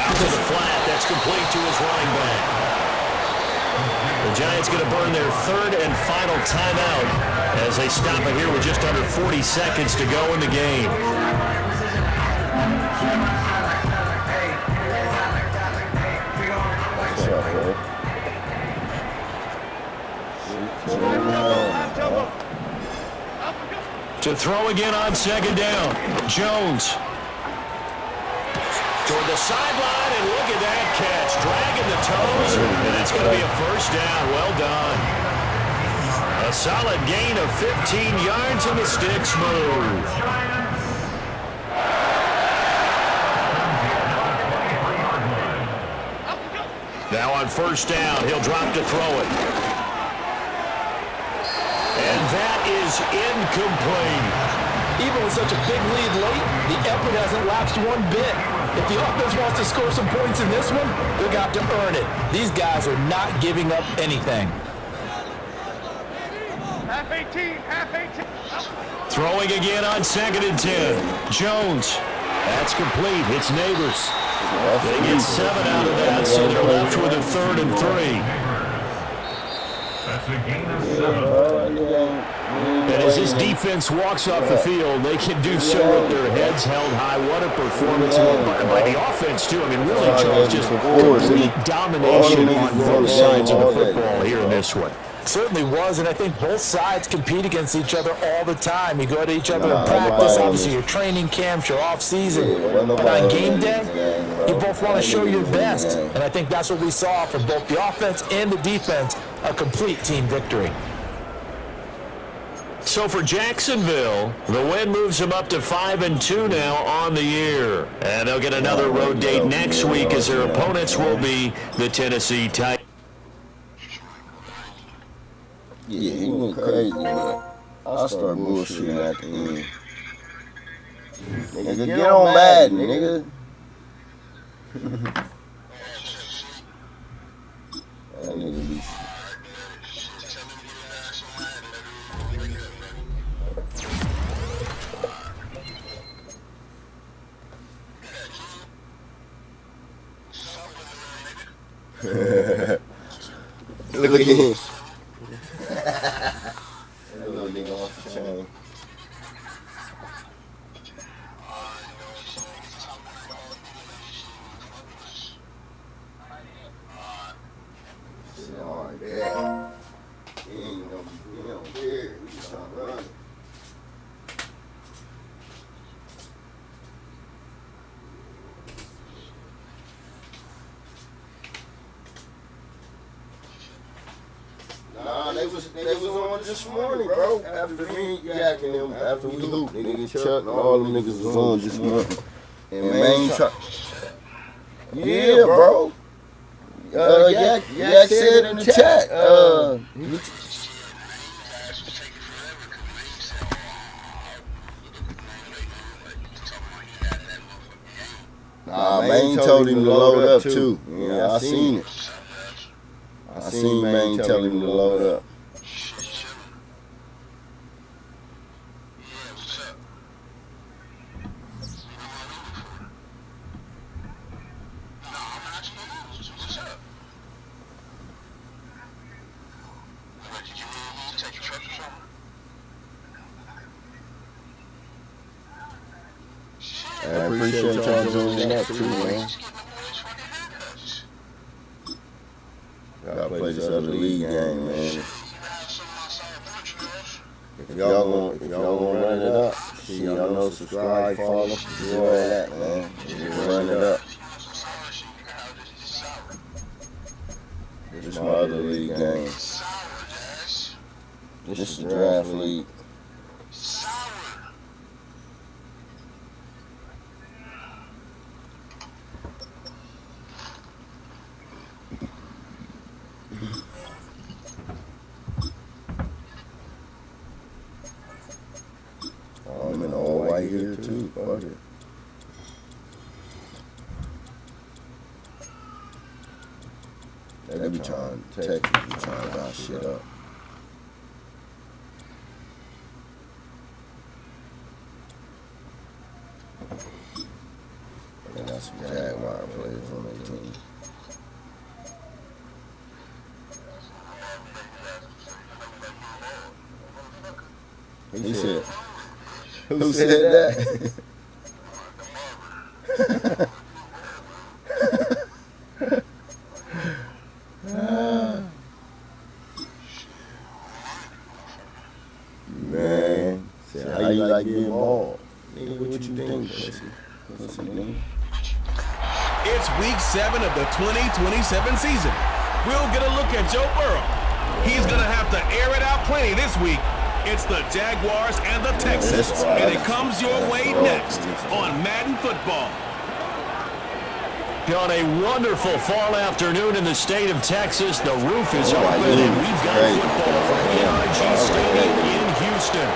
Out to the flat. That's complete to his running back. The Giants going to burn their 3rd and final timeout as they stop it here with just under 40 seconds to go in the game. To throw again on second down. Jones. Toward the sideline, and look at that catch. Dragging the toes, and it's going to be a first down. Well done. A solid gain of 15 yards, and the sticks move. Now on first down, he'll drop to throw it. And that is incomplete. Even with such a big lead late, the effort hasn't lapsed one bit. If the offense wants to score some points in this one, they're going to have to earn it. These guys are not giving up anything. Half 18, half 18. Throwing again on 2nd and 10. Jones. That's complete. Hits Neighbors. They get 7 out of that, so they're left with a 3rd and 3. That's a gain of 7. And as this defense walks off the field, they can do so with their heads held high. What a performance by the offense, too. I mean, really, Charles, just complete domination on both sides of the football here in this one. Certainly was, and I think both sides compete against each other all the time. You go to each other in practice, obviously your training camps, your off-season, but on game day, you both want to show your best, and I think that's what we saw from both the offense and the defense, a complete team victory. So for Jacksonville, the win moves them up to 5-2 now on the year, and they'll get another road date next week as their opponents will be the Tennessee Titans. Yeah, he went crazy, but I'll start bullshitting at the end. Nigga, get on Madden, nigga. That nigga be... Look at him. That little nigga off the chain. Alright, yeah. He ain't gonna be, he don't care. We just start running. Nah, they was on this morning, bro. After me yakking them, after we hooped, nigga Chuck and all them niggas was on this morning. And main truck. Yeah, bro. Yak said in the chat. Nah, Maine told him to load up too. Yeah, I seen it. I seen Maine tell him to load up. I appreciate y'all joining up too, man. Gotta play this other league game, man. If y'all gonna run it up, see, y'all know, subscribe, follow, do all that, man. We'll run it up. This is my other league game. This is the draft league. Oh, I'm in all white here too. Fuck it. They be trying to text me, trying to buy shit up. They got some Jaguar players on their team. He said, who said that? Man, how you like being bald? Nigga, what you think, pussy? Pussy, nigga. It's week 7 of the 2027 season. We'll get a look at Joe Burrow. He's going to have to air it out plenty this week. It's the Jaguars and the Texans, and it comes your way next on Madden Football. On a wonderful fall afternoon in the state of Texas, the roof is open, and we've got football from NRG Stadium in Houston.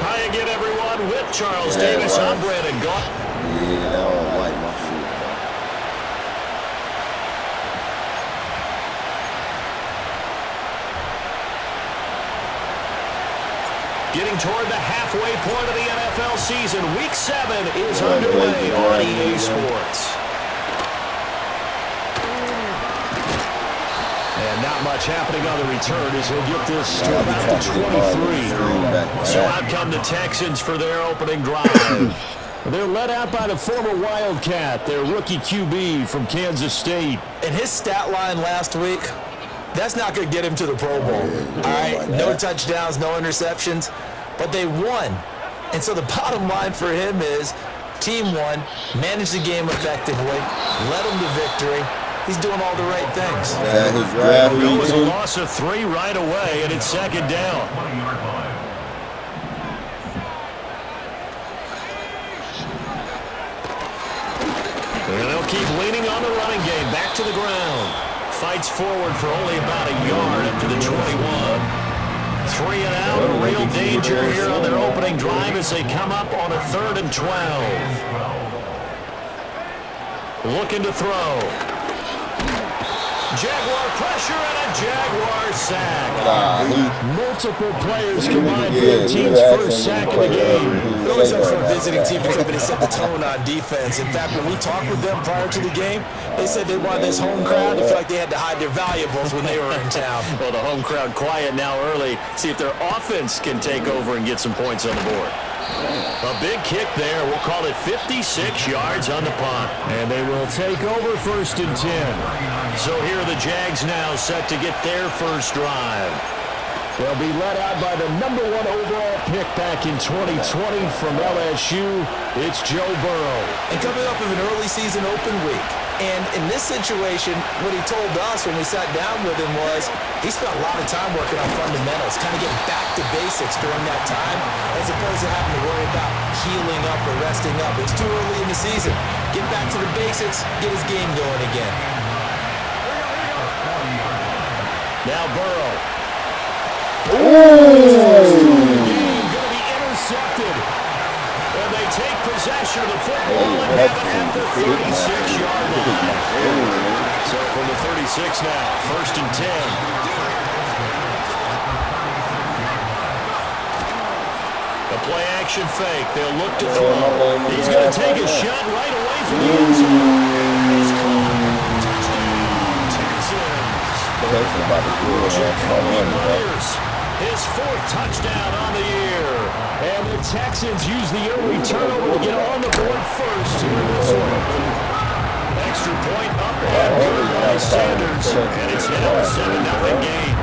Hi again, everyone, with Charles Davis. I'm Brandon Gaunt. Yeah, I don't like my shit. Getting toward the halfway point of the NFL season, Week 7 is underway on EA Sports. And not much happening on the return as he'll get this to about the 23. So out come the Texans for their opening drive. They're led out by the former Wildcat, their rookie QB from Kansas State. And his stat line last week, that's not going to get him to the Pro Bowl. All right, no touchdowns, no interceptions, but they won. And so the bottom line for him is team won, managed the game effectively, led them to victory. He's doing all the right things. It was a loss of 3 right away, and it's second down. And they'll keep leaning on the running game, back to the ground. Fights forward for only about a yard up to the 21. 3 and out, a real danger here on their opening drive as they come up on a 3rd and 12. Looking to throw. Jaguar pressure and a Jaguar sack. Multiple players combined for the team's first sack of the game. It always helps for a visiting team to come in and set the tone on defense. In fact, when we talked with them prior to the game, they said they wanted this home crowd to feel like they had to hide their valuables when they were in town. Well, the home crowd quiet now early. See if their offense can take over and get some points on the board. A big kick there. We'll call it 56 yards on the punt. And they will take over 1st and 10. So here are the Jags now set to get their first drive. They'll be led out by the number 1 overall pick back in 2020 from LSU. It's Joe Burrow. And coming up with an early season open week. And in this situation, what he told us when we sat down with him was he spent a lot of time working on fundamentals, kind of getting back to basics during that time, as opposed to having to worry about healing up or resting up. It's too early in the season. Get back to the basics, get his game going again. Now Burrow. Going to be intercepted. And they take possession of the football and have it at the 36-yard line. So from the 36 now, 1st and 10. A play action fake. They'll look to throw. He's going to take a shot right away from the end zone. He's caught. Touchdown, Texans. Jacoby Myers his 4th touchdown on the year. And the Texans use the early turnover to get on the board first here in this one. Extra point up and good by Sanders. And it's now a 7-0 game.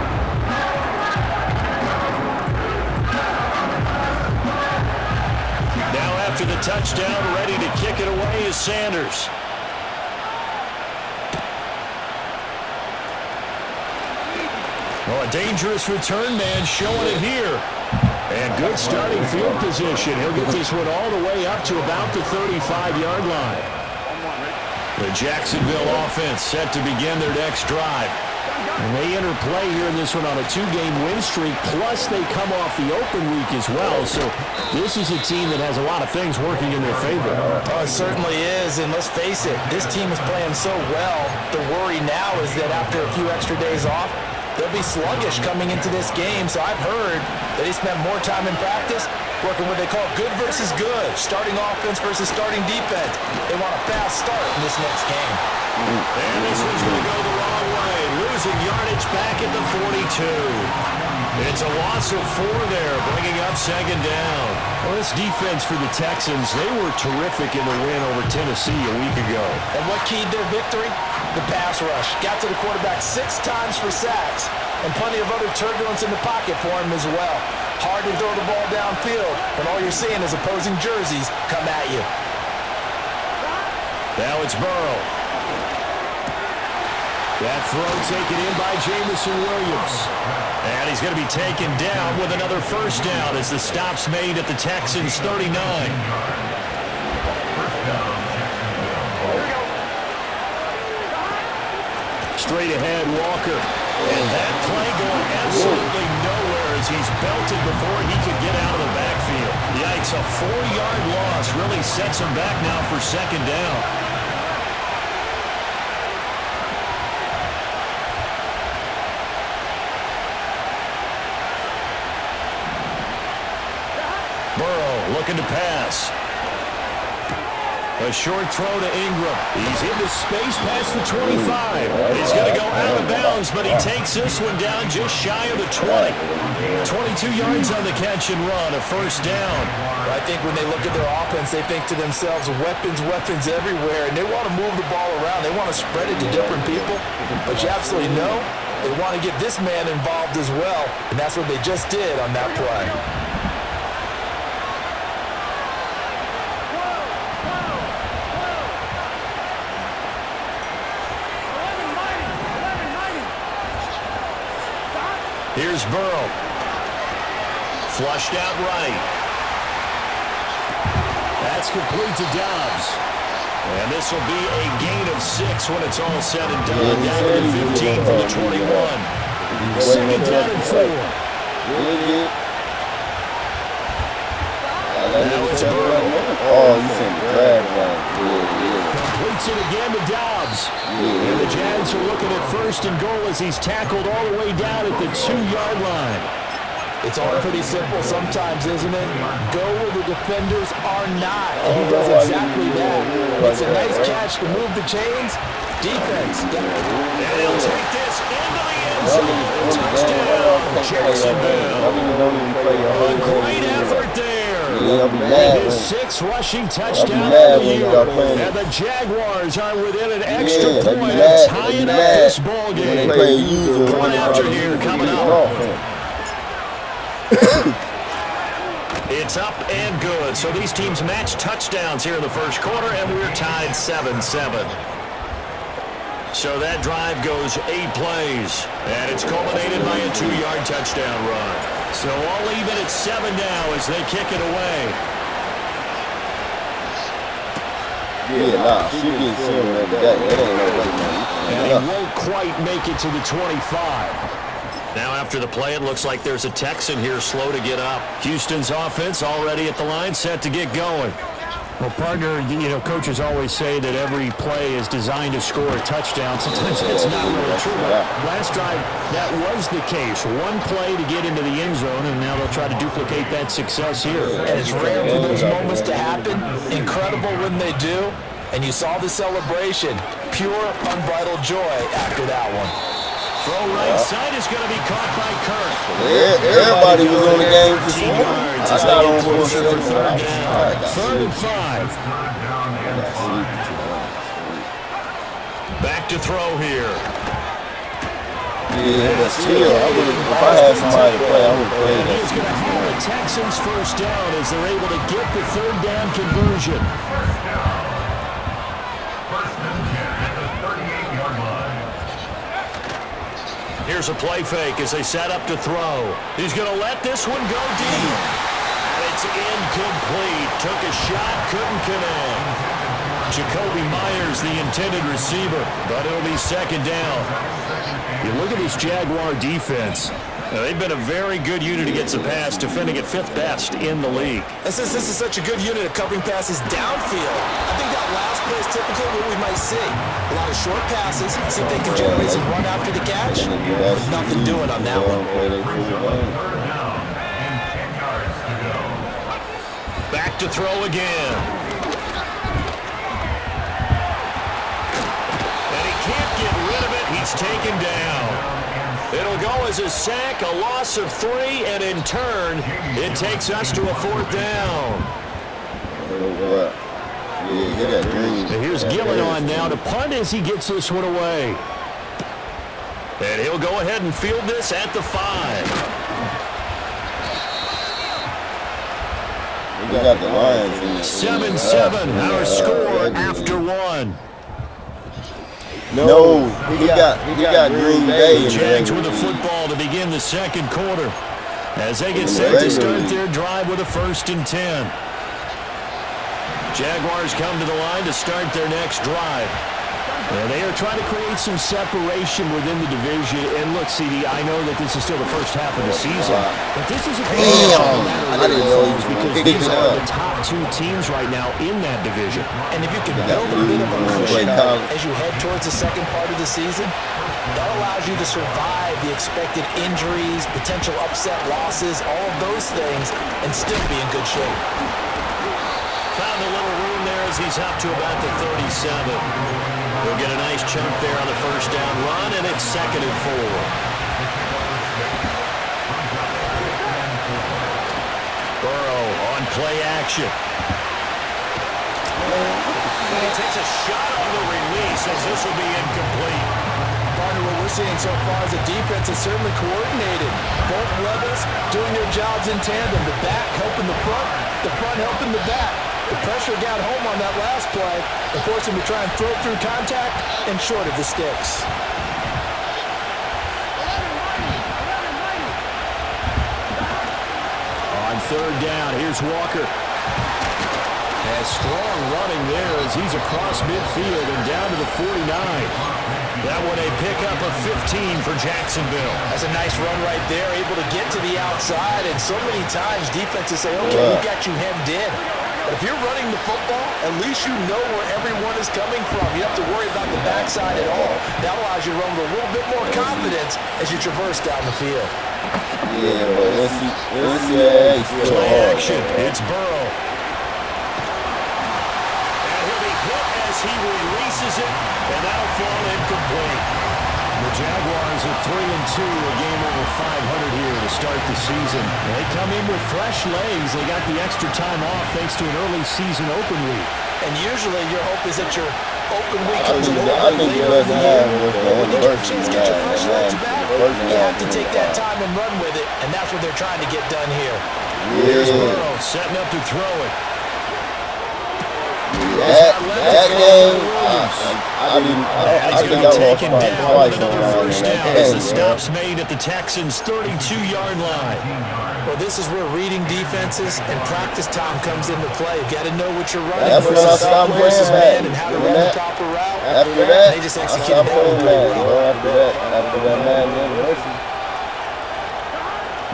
Now after the touchdown, ready to kick it away is Sanders. Well, a dangerous return man showing it here. And good starting field position. He'll get this one all the way up to about the 35-yard line. The Jacksonville offense set to begin their next drive. And they enter play here in this one on a 2-game win streak, plus they come off the open week as well. So this is a team that has a lot of things working in their favor. Oh, it certainly is, and let's face it, this team is playing so well. The worry now is that after a few extra days off, they'll be sluggish coming into this game. So I've heard that they spent more time in practice working what they call good versus good, starting offense versus starting defense. They want a fast start in this next game. And this one's going to go the wrong way, losing yardage back at the 42. It's a loss of 4 there, bringing up 2nd down. Well, this defense for the Texans, they were terrific in the win over Tennessee a week ago. And what keyed their victory? The pass rush. Got to the quarterback 6 times for sacks, and plenty of other turbulence in the pocket for him as well. Hard to throw the ball downfield when all you're seeing is opposing jerseys come at you. Now it's Burrow. That throw taken in by Jamison Williams. And he's going to be taken down with another 1st down as the stop's made at the Texans' 39. Straight ahead, Walker. And that play going absolutely nowhere as he's belted before he could get out of the backfield. Yikes, a 4-yard loss really sets him back now for 2nd down. Burrow looking to pass. A short throw to Ingram. He's into space past the 25. He's going to go out of bounds, but he takes this one down just shy of the 20. 22 yards on the catch and run, a 1st down. I think when they look at their offense, they think to themselves, weapons, weapons everywhere, and they want to move the ball around. They want to spread it to different people, but you absolutely know they want to get this man involved as well, and that's what they just did on that play. Here's Burrow. Flushed out right. That's complete to Dobbs. And this will be a gain of 6 when it's all said and done. Down to the 15 from the 21. 2nd down and 4. Now it's Burrow. Oh, you sent the drag one. Completes it again to Dobbs. And the Jags are looking at 1st and goal as he's tackled all the way down at the 2-yard line. It's all pretty simple sometimes, isn't it? Go where the defenders are not. And he does exactly that. It's a nice catch to move the chains. Defense. And he'll take this into the end zone. Touchdown, Jacksonville. A great effort there. His 6th rushing touchdown of the year. And the Jaguars are within an extra point of tying up this ball game. Point after here coming up. It's up and good. So these teams match touchdowns here in the 1st quarter, and we're tied 7-7. So that drive goes 8 plays, and it's culminated by a 2-yard touchdown run. So all even at 7 now as they kick it away. Yeah, she gets him every day. And he won't quite make it to the 25. Now after the play, it looks like there's a Texan here slow to get up. Houston's offense already at the line, set to get going. Well, partner, coaches always say that every play is designed to score a touchdown. Sometimes that's not really true. But last drive, that was the case. One play to get into the end zone, and now they'll try to duplicate that success here. And it's rare for those moments to happen. Incredible when they do. And you saw the celebration. Pure, unbridled joy after that one. Throw right side is going to be caught by Kirk. Everybody was on the game for 13 sure. yards I as they got get on for closer for third down. Third and 5. Back to throw here. Yeah, but still, if I had somebody to play, I would play And that. he's going to have the Texans first down as they're able to get the third down conversion. First and 10 at the 38-yard line. Here's a play fake as they set up to throw. He's going to let this one go deep. It's incomplete. Took a shot, couldn't connect. Jacoby Myers, the intended receiver, but it'll be second down. You look at this Jaguar defense. They've been a very good unit against the pass, defending at 5th best in the league. And since this is such a good unit of covering passes downfield, I think that last play is typically what we might see. A lot of short passes, see if they can generate some run after the catch. But nothing doing on that one. Back to throw again. And he can't get rid of it. He's taken down. It'll go as a sack, a loss of 3, and in turn, it takes us to a 4th down. And here's Gillen on now to punt as he gets this one away. And he'll go ahead and field this at the 5. We got the Lions in 7-7, our score after 1. No, he got Green Bay in the Jags with regular the season. football to begin the second quarter as they get set to start their drive with a 1st and 10. Jaguars come to the line to start their next drive. And they are trying to create some separation within the division. And look, CD, I know that this is still the first half of the season, but this is a because these are the top 2 teams right now in that division. And if you can build a bit of a cushion as you head towards the second part of the season, that allows you to survive the expected injuries, potential upset losses, all of those things, and still be in good shape. Found a little room there as he's up to about the 37. We'll get a nice chunk there on the first down run, and it's 2nd and 4. Burrow on play action. He takes a shot on the release as this will be incomplete. Partner, what we're seeing so far is the defense is certainly coordinated. Both levels doing their jobs in tandem. The back helping the front helping the back. The pressure got home on that last play and forced him to try and throw through contact and short of the sticks. On third down, here's Walker. Has strong running there as he's across midfield and down to the 49. That one a pickup of 15 for Jacksonville. That's a nice run right there, able to get to the outside, and so many times defenses say, okay, we got you hemmed in. But if you're running the football, at least you know where everyone is coming from. You don't have to worry about the backside at all. That allows you to run with a little bit more confidence as you traverse down the field. Yeah, but NCAA still Play hard. action. It's Burrow. And he'll be hit as he releases it, and that'll fall incomplete. The Jaguars are 3-2, a game over 500 here to start the season. They come in with fresh legs. They got the extra time off thanks to an early season open week. And usually your hope is that your open week I comes a think little the bit later in best the half year. was the When you get a first chance to get your fresh legs back, you have to take that time. time and run with it, and that's what they're trying to get done here. Here's Burrow setting up to throw it. That game, I think I lost by twice on First that down as the game. stop's made at the Texans' 32-yard line. Well, this is where reading defenses and practice time comes into play. You got to know what you're running That's when I versus stopped versus playing man and how to Madden. run the proper route. After that, They just I executed stopped that one playing pretty Madden, well. bro. After that Madden anniversary.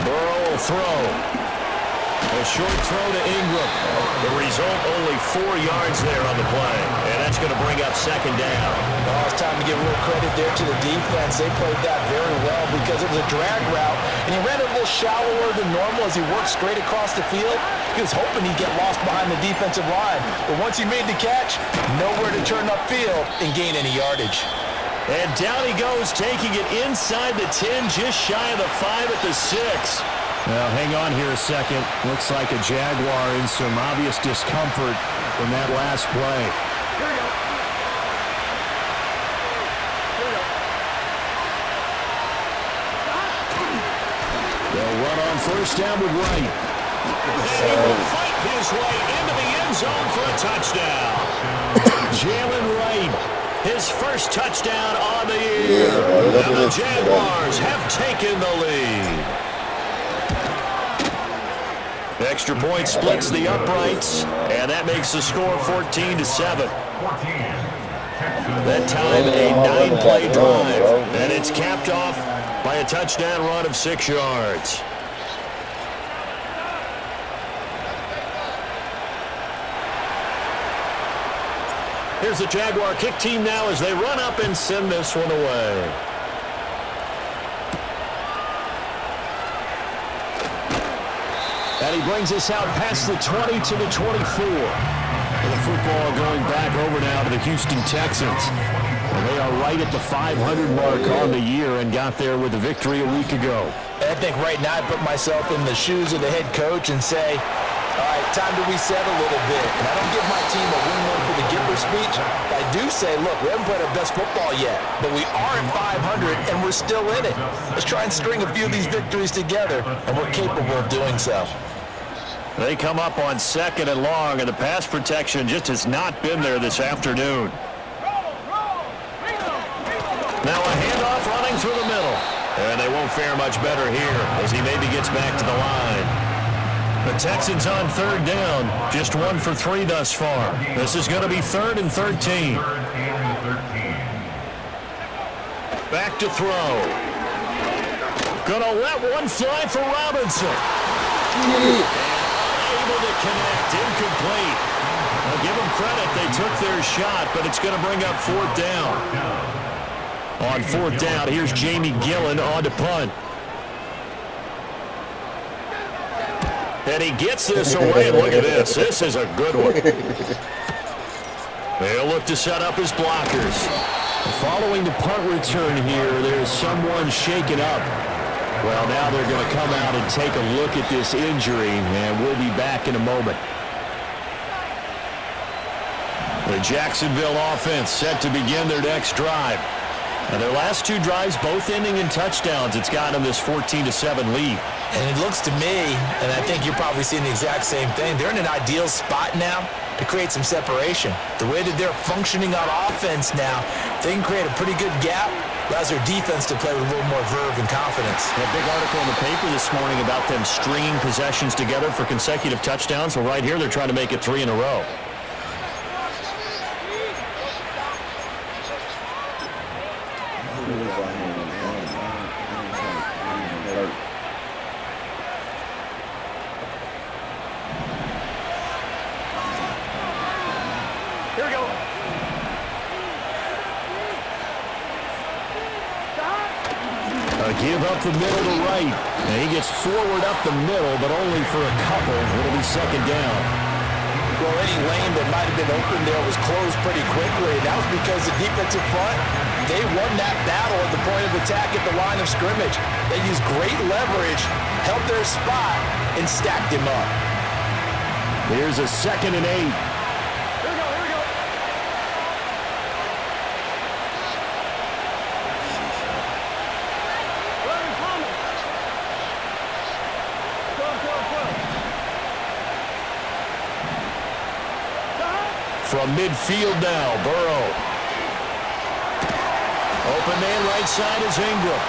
Burrow will throw. A short throw to Ingram. The result, only 4 yards there on the play. And that's going to bring up second down. Oh, it's time to give real credit there to the defense. They played that very well because it was a drag route, and he ran it a little shallower than normal as he worked straight across the field. He was hoping he'd get lost behind the defensive line, but once he made the catch, nowhere to turn upfield and gain any yardage. And down he goes, taking it inside the 10, just shy of the 5 at the 6. Now, hang on here a second. Looks like a Jaguar in some obvious discomfort from that last play. They'll run on first down with Wright. He will fight his way into the end zone for a touchdown. Jalen Wright, his first touchdown on the year. And the Jaguars have taken the lead. Extra point splits the uprights, and that makes the score 14-7. That time a 9-play drive, and it's capped off by a touchdown run of 6 yards. Here's the Jaguar kick team now as they run up and send this one away. And he brings us out past the 20 to the 24. And the football going back over now to the Houston Texans. And they are right at the 500 mark on the year and got there with a victory a week ago. I think right now I put myself in the shoes of the head coach and say, all right, time to reset a little bit. And I don't give my team a win-win for the Gipper speech. I do say, look, we haven't played our best football yet, but we are at 500 and we're still in it. Let's try and string a few of these victories together, and we're capable of doing so. They come up on 2nd and long, and the pass protection just has not been there this afternoon. Now a handoff running through the middle. And they won't fare much better here as he maybe gets back to the line. The Texans on 3rd down, just 1 for 3 thus far. This is going to be 3rd and 13. Back to throw. Gonna let one fly for Robinson. Able to connect, incomplete. I'll give them credit, they took their shot, but it's going to bring up 4th down. On 4th down, here's Jamie Gillen on to punt. And he gets this away. Look at this. This is a good one. They'll look to set up his blockers. Following the punt return here, there's someone shaken up. Well, now they're going to come out and take a look at this injury, and we'll be back in a moment. The Jacksonville offense set to begin their next drive. And their last 2 drives, both ending in touchdowns. It's got them this 14-7 lead. And it looks to me, and I think you're probably seeing the exact same thing, they're in an ideal spot now to create some separation. The way that they're functioning on offense now, they can create a pretty good gap, allows their defense to play with a little more verve and confidence. A big article in the paper this morning about them stringing possessions together for consecutive touchdowns. Well, right here, they're trying to make it 3 in a row. Here we go. Give up the middle to Wright. And he gets forward up the middle, but only for a couple. It'll be 2nd down. Well, any lane that might have been open there was closed pretty quickly. That was because the defensive front, they won that battle at the point of attack at the line of scrimmage. They used great leverage, held their spot, and stacked him up. Here's a 2nd and 8. From midfield now, Burrow. Open man right side is Ingram.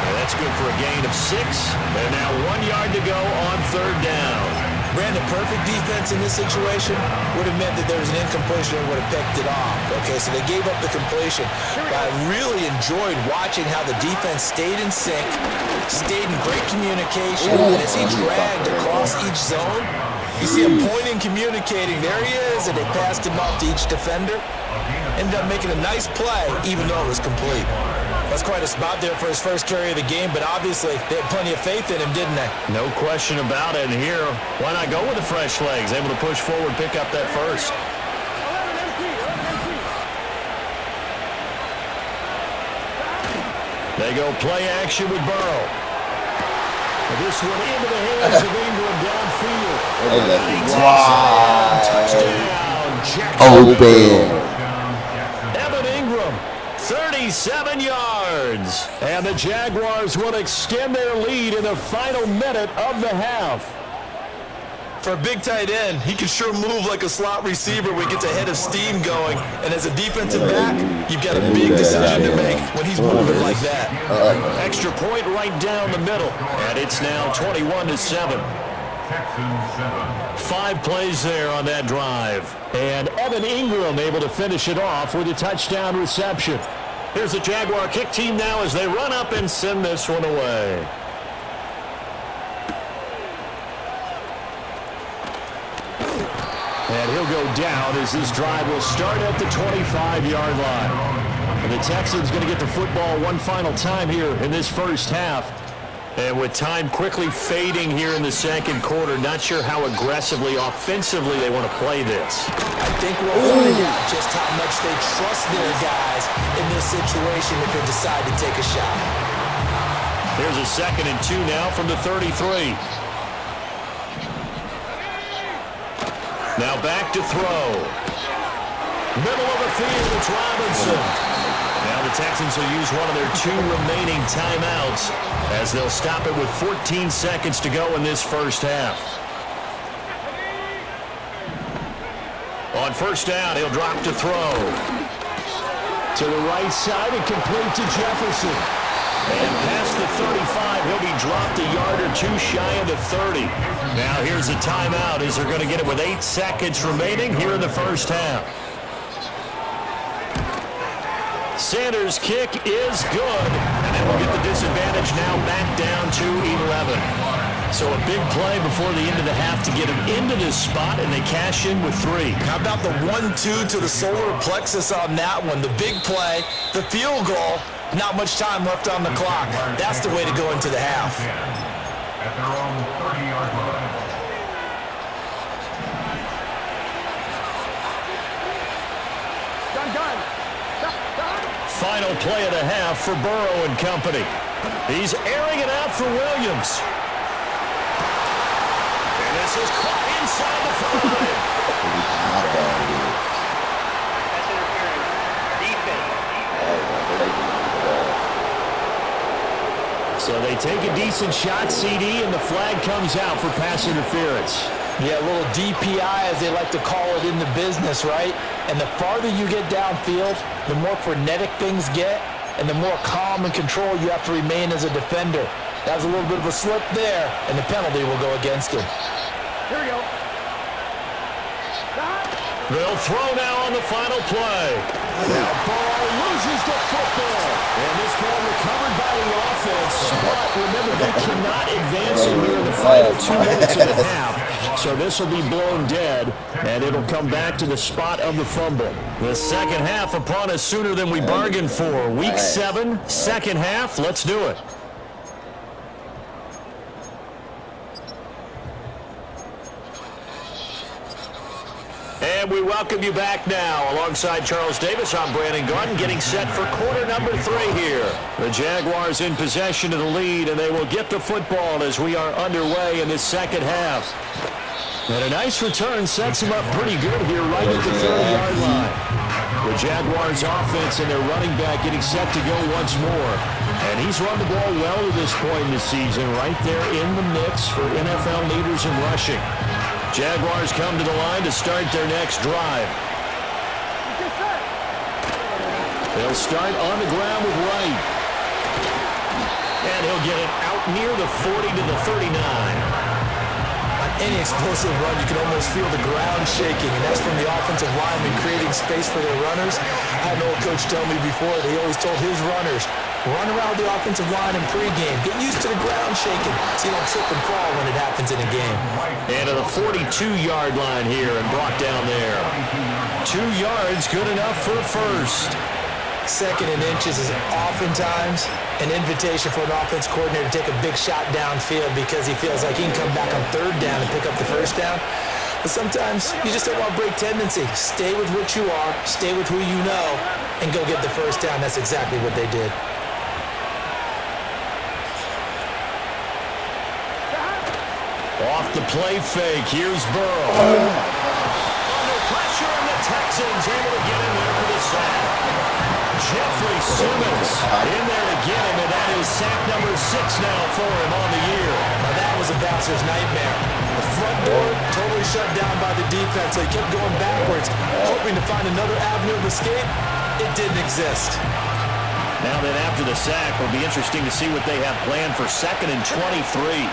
And that's good for a gain of 6. And now 1 yard to go on 3rd down. Brandon, perfect defense in this situation would have meant that there was an incompletion and would have picked it off. Okay, so they gave up the completion. But I really enjoyed watching how the defense stayed in sync, stayed in great communication, and as he dragged across each zone, you see him pointing, communicating. There he is, and they passed him off to each defender. Ended up making a nice play, even though it was complete. That's quite a spot there for his first carry of the game, but obviously they had plenty of faith in him, didn't they? No question about it. And here, why not go with the fresh legs? Able to push forward, pick up that first. They go play action with Burrow. This one into the hands of Ingram downfield. Wow. Touchdown. Open. Evan Ingram, 37 yards. And the Jaguars will extend their lead in the final minute of the half. For a big tight end, he can sure move like a slot receiver when he gets a head of steam going. And as a defensive back, you've got a big decision to make when he's moving like that. Extra point right down the middle. And it's now 21-7. 5 plays there on that drive. And Evan Ingram able to finish it off with a touchdown reception. Here's the Jaguar kick team now as they run up and send this one away. And he'll go down as this drive will start at the 25-yard line. And the Texans going to get the football one final time here in this first half. And with time quickly fading here in the second quarter, not sure how aggressively, offensively they want to play this. I think we'll find out just how much they trust their guys in this situation if they decide to take a shot. Here's a 2nd and 2 now from the 33. Now back to throw. Middle of the field, it's Robinson. Now the Texans will use one of their 2 remaining timeouts as they'll stop it with 14 seconds to go in this first half. On first down, he'll drop to throw. To the right side and complete to Jefferson. And past the 35, he'll be dropped a yard or 2 shy of the 30. Now here's a timeout as they're going to get it with 8 seconds remaining here in the first half. Sanders' kick is good. And then we'll get the disadvantage now back down to 11. So a big play before the end of the half to get him into this spot, and they cash in with 3. How about the 1-2 to the solar plexus on that one? The big play, the field goal, not much time left on the clock. That's the way to go into the half. At their own 30-yard line. Final play of the half for Burrow and company. He's airing it out for Williams. And this is caught inside the 5. So they take a decent shot, CD, and the flag comes out for pass interference. Yeah, a little DPI, as they like to call it in the business, right? And the farther you get downfield, the more frenetic things get, and the more calm and control you have to remain as a defender. That was a little bit of a slip there, and the penalty will go against him. Here we go. They'll throw now on the final play. Now Burrow loses the football. And this ball recovered by the offense. But remember, they cannot advance it here in the final 2 minutes of the half. So this will be blown dead, and it'll come back to the spot of the fumble. The second half upon us sooner than we bargained for. Week 7, second half. Let's do it. And we welcome you back now. Alongside Charles Davis, I'm Brandon Garden, getting set for quarter number 3 here. The Jaguars in possession of the lead, and they will get the football as we are underway in this second half. And a nice return sets them up pretty good here right at the 30-yard line. The Jaguars offense and their running back getting set to go once more. And he's run the ball well to this point in the season, right there in the mix for NFL leaders in rushing. Jaguars come to the line to start their next drive. They'll start on the ground with Wright. And he'll get it out near the 40 to the 39. On any explosive run, you can almost feel the ground shaking, and that's from the offensive linemen creating space for their runners. I had an old coach tell me before that he always told his runners, run around the offensive line in pregame. Get used to the ground shaking so you don't trip and fall when it happens in a game. And to the 42-yard line here and brought down there. 2 yards, good enough for a first. 2nd and inches is oftentimes an invitation for an offense coordinator to take a big shot downfield because he feels like he can come back on 3rd down and pick up the 1st down. But sometimes you just don't want to break tendency. Stay with what you are, stay with who you know, and go get the 1st down. That's exactly what they did. Off the play fake. Here's Burrow. Under pressure, and the Texans able to get in there for the sack. Jeffrey Simmons in there to get him, and that is sack number 6 now for him on the year. Now that was a bouncer's nightmare. The front door totally shut down by the defense, so he kept going backwards, hoping to find another avenue of escape. It didn't exist. Now then, after the sack, it'll be interesting to see what they have planned for 2nd and 23.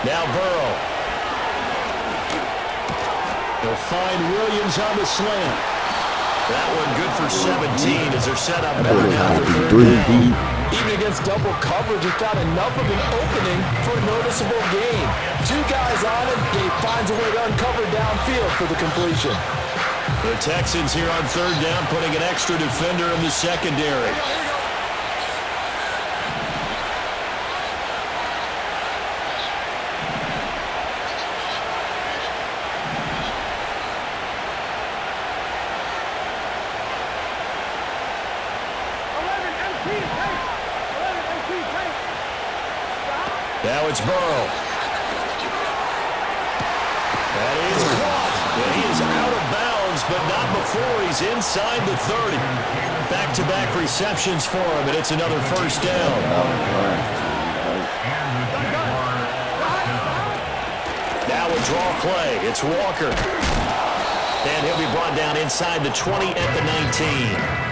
Now Burrow. He'll find Williams on the slant. That one good for 17 as they're set up better now for 3rd down. Even against double coverage, he found enough of an opening for a noticeable gain. 2 guys on him, and he finds a way to uncover downfield for the completion. The Texans here on 3rd down, putting an extra defender in the secondary. Now it's Burrow. That is caught. And he is out of bounds, but not before he's inside the 30. Back-to-back receptions for him, and it's another 1st down. Now a draw play. It's Walker. And he'll be brought down inside the 20 at the 19.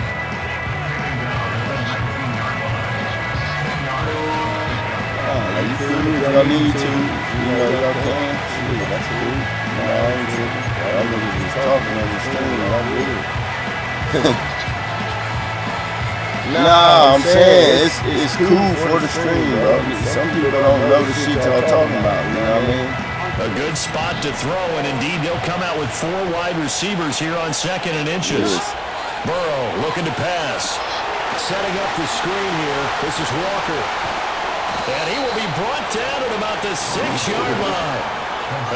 You feel me? Y'all need to, y'all can. Shit, that's cool. I ain't tripping. Y'all niggas just talking on the stream. I'm good. Nah, I'm saying it's cool for the stream, bro. Some people don't know the shit y'all talking about, you know what I mean? A good spot to throw, and indeed they'll come out with 4 wide receivers here on 2nd and inches. Yes. Burrow looking to pass. Setting up the screen here. This is Walker. And he will be brought down at about the 6-yard line.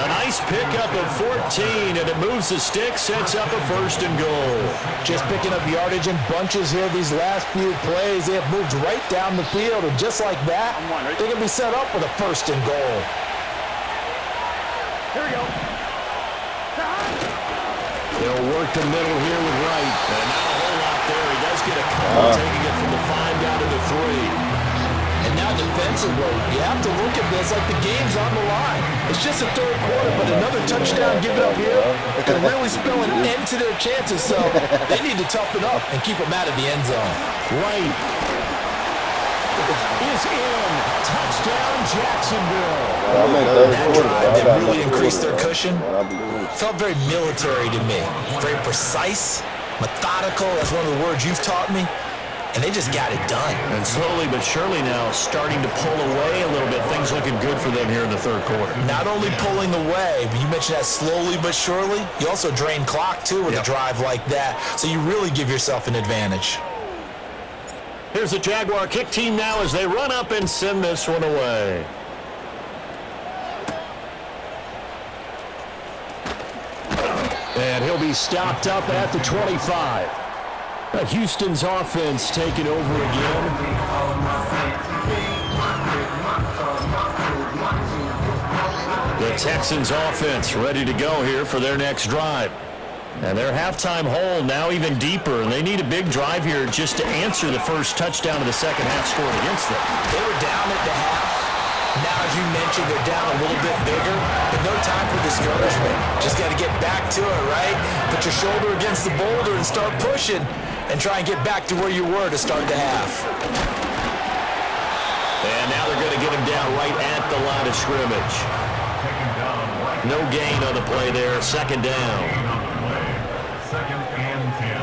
A nice pickup of 14, and it moves the stick, sets up a 1st and goal. Just picking up yardage in bunches here these last few plays. They have moved right down the field, and just like that, they can be set up with a 1st and goal. Here we go. They'll work the middle here with Wright. And not a whole lot there. He does get a couple, taking it from the 5 down to the 3. And now defensively, you have to look at this like the game's on the line. It's just a 3rd quarter, but another touchdown given up here can really spell an end to their chances, so they need to toughen up and keep them out of the end zone. Wright is in. Touchdown, Jacksonville. That drive that really increased their cushion felt very military to me. Very precise, methodical. That's one of the words you've taught me. And they just got it done. And slowly but surely now starting to pull away a little bit. Things looking good for them here in the 3rd quarter. Not only pulling away, but you mentioned that slowly but surely. You also drain clock, too, with a drive like that. So you really give yourself an advantage. Here's the Jaguar kick team now as they run up and send this one away. And he'll be stopped up at the 25. Houston's offense taking over again. The Texans offense ready to go here for their next drive. And their halftime hole now even deeper, and they need a big drive here just to answer the first touchdown of the 2nd half scored against them. They were down at the half. Now, as you mentioned, they're down a little bit bigger, but no time for discouragement. Just got to get back to it, right? Put your shoulder against the boulder and start pushing and try and get back to where you were to start the half. And now they're going to get him down right at the line of scrimmage. No gain on the play there, 2nd down. 2nd and 10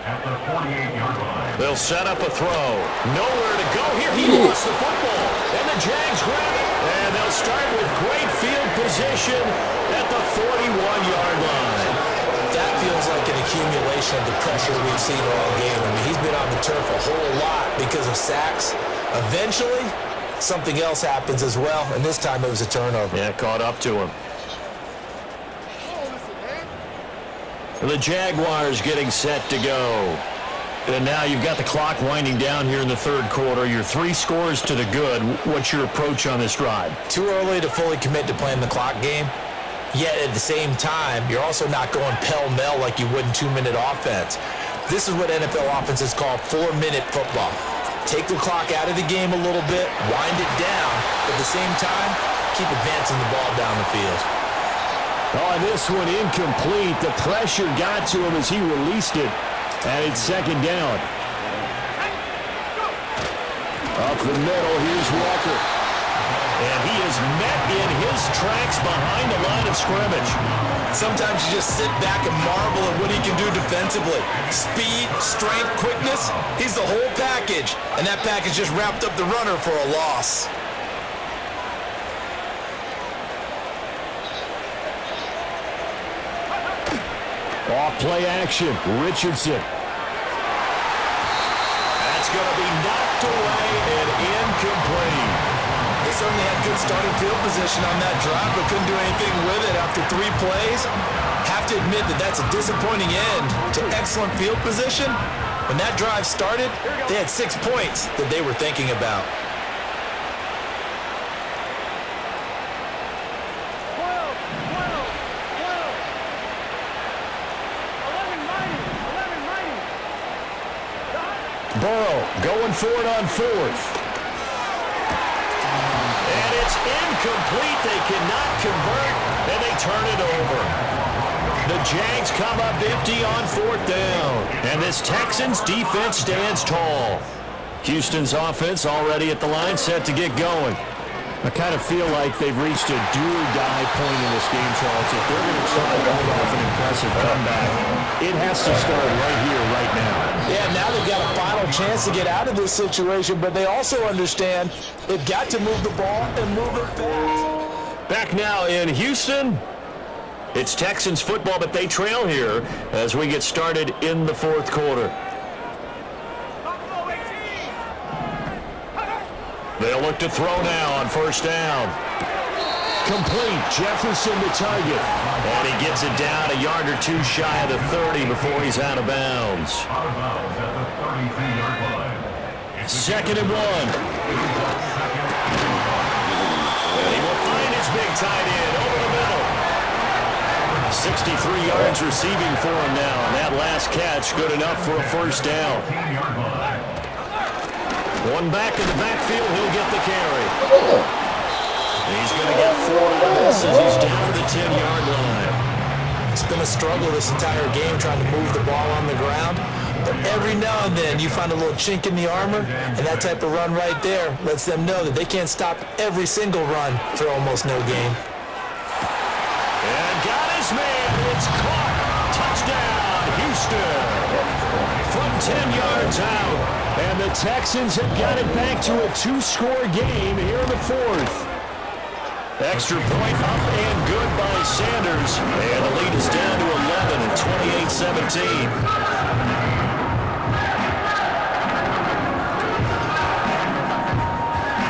at the 48-yard line. They'll set up a throw. Nowhere to go here. He lost the football. And the Jags grab it. And they'll start with great field position at the 41-yard line. That feels like an accumulation of the pressure we've seen all game. I mean, he's been on the turf a whole lot because of sacks. Eventually, something else happens as well, and this time it was a turnover. Yeah, caught up to him. The Jaguars getting set to go. And now you've got the clock winding down here in the third quarter. You're 3 scores to the good. What's your approach on this drive? Too early to fully commit to playing the clock game. Yet at the same time, you're also not going pell-mell like you would in 2-minute offense. This is what NFL offenses call 4-minute football. Take the clock out of the game a little bit, wind it down, but at the same time, keep advancing the ball down the field. Oh, this one incomplete. The pressure got to him as he released it, and it's second down. Up the middle, here's Walker. And he is met in his tracks behind the line of scrimmage. Sometimes you just sit back and marvel at what he can do defensively. Speed, strength, quickness, he's the whole package. And that package just wrapped up the runner for a loss. Off play action, Richardson. That's going to be knocked away and incomplete. They certainly had good starting field position on that drive, but couldn't do anything with it after 3 plays. Have to admit that that's a disappointing end to excellent field position. When that drive started, they had 6 points that they were thinking about. 11 mighty. Burrow going for it on 4th. And it's incomplete. They cannot convert, and they turn it over. The Jags come up empty on 4th down. And this Texans defense stands tall. Houston's offense already at the line, set to get going. I kind of feel like they've reached a do-or-die point in this game, Charles. If they're going to try to pull off an impressive comeback, it has to start right here, right now. Yeah, now they've got a final chance to get out of this situation, but they also understand they've got to move the ball and move it fast. Back now in Houston, it's Texans football, but they trail here as we get started in the 4th quarter. They'll look to throw now on 1st down. Complete, Jefferson to target. And he gets it down a yard or 2 shy of the 30 before he's out of bounds. Out of bounds at the 33-yard line. 2nd and 1. And he will find his big tight end over the middle. 63 yards receiving for him now. And that last catch good enough for a 1st down. One back in the backfield, he'll get the carry. He's going to get 4 on this as he's down to the 10-yard line. It's been a struggle this entire game trying to move the ball on the ground. But every now and then you find a little chink in the armor, and that type of run right there lets them know that they can't stop every single run for almost no gain. And got his man. It's caught. Touchdown, Houston. From 10 yards out. And the Texans have got it back to a 2-score game here in the 4th. Extra point up and good by Sanders. And the lead is down to 11 at 28-17.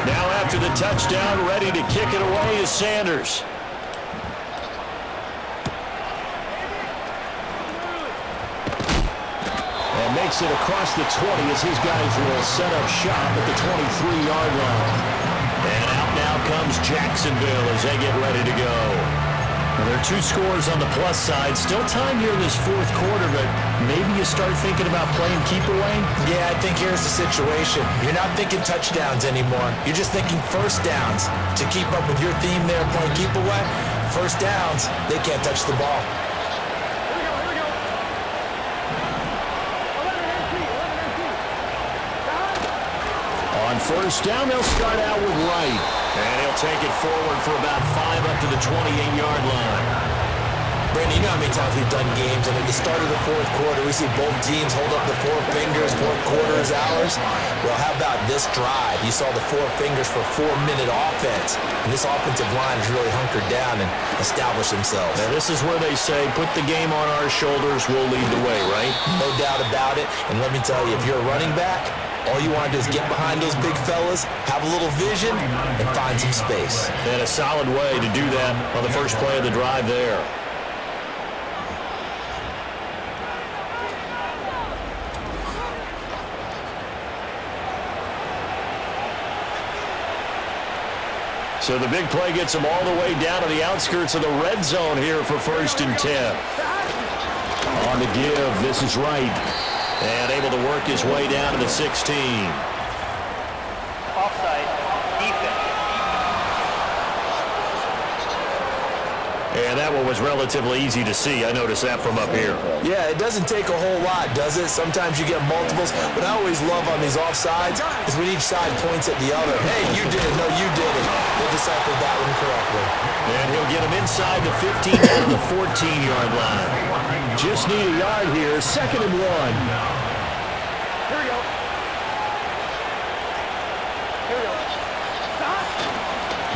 Now after the touchdown, ready to kick it away is Sanders. Makes it across the 20 as his guys will set up shop at the 23-yard line. And out now comes Jacksonville as they get ready to go. Well, there are 2 scores on the plus side. Still time here in this 4th quarter, but maybe you start thinking about playing keep away? Yeah, I think here's the situation. You're not thinking touchdowns anymore. You're just thinking 1st downs. To keep up with your theme there, playing keep away, 1st downs, they can't touch the ball. On 1st down, they'll start out with Wright. And he'll take it forward for about 5 up to the 28-yard line. Brandon, you know how many times we've done games, and at the start of the 4th quarter, we see both teams hold up the 4 fingers, 4th quarter is ours. Well, how about this drive? You saw the 4 fingers for 4-minute offense, and this offensive line has really hunkered down and established themselves. Now, this is where they say, put the game on our shoulders, we'll lead the way, right? No doubt about it, and let me tell you, if you're a running back, All you want to do is get behind those big fellas, have a little vision, and find some space. And a solid way to do that on the first play of the drive there. So the big play gets him all the way down to the outskirts of the red zone here for 1st and 10. On the give, this is Wright. And able to work his way down to the 16. Offside. Defense. And that one was relatively easy to see. I noticed that from up here. Yeah, it doesn't take a whole lot, does it? Sometimes you get multiples, but I always love on these offsides is when each side points at the other. Hey, you did it. No, you did it. They deciphered that one correctly. And he'll get him inside the 15 down to the 14-yard line. Just need a yard here. 2nd and 1. Here we go. Here we go. Stop.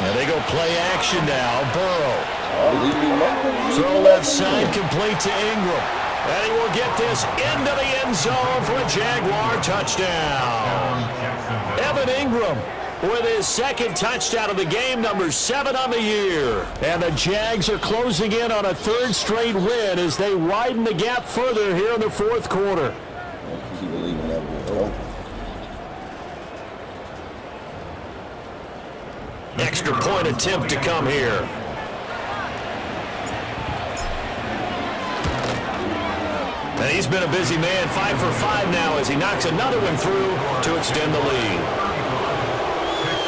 Now they go play action now. Burrow. Throw Throw left side complete to Ingram. And he will get this into the end zone for a Jaguar touchdown. Evan Ingram with his 2nd touchdown of the game, number 7 on the year. And the Jags are closing in on a 3rd straight win as they widen the gap further here in the 4th quarter. Extra point attempt to come here. And he's been a busy man, 5 for 5 now as he knocks another one through to extend the lead.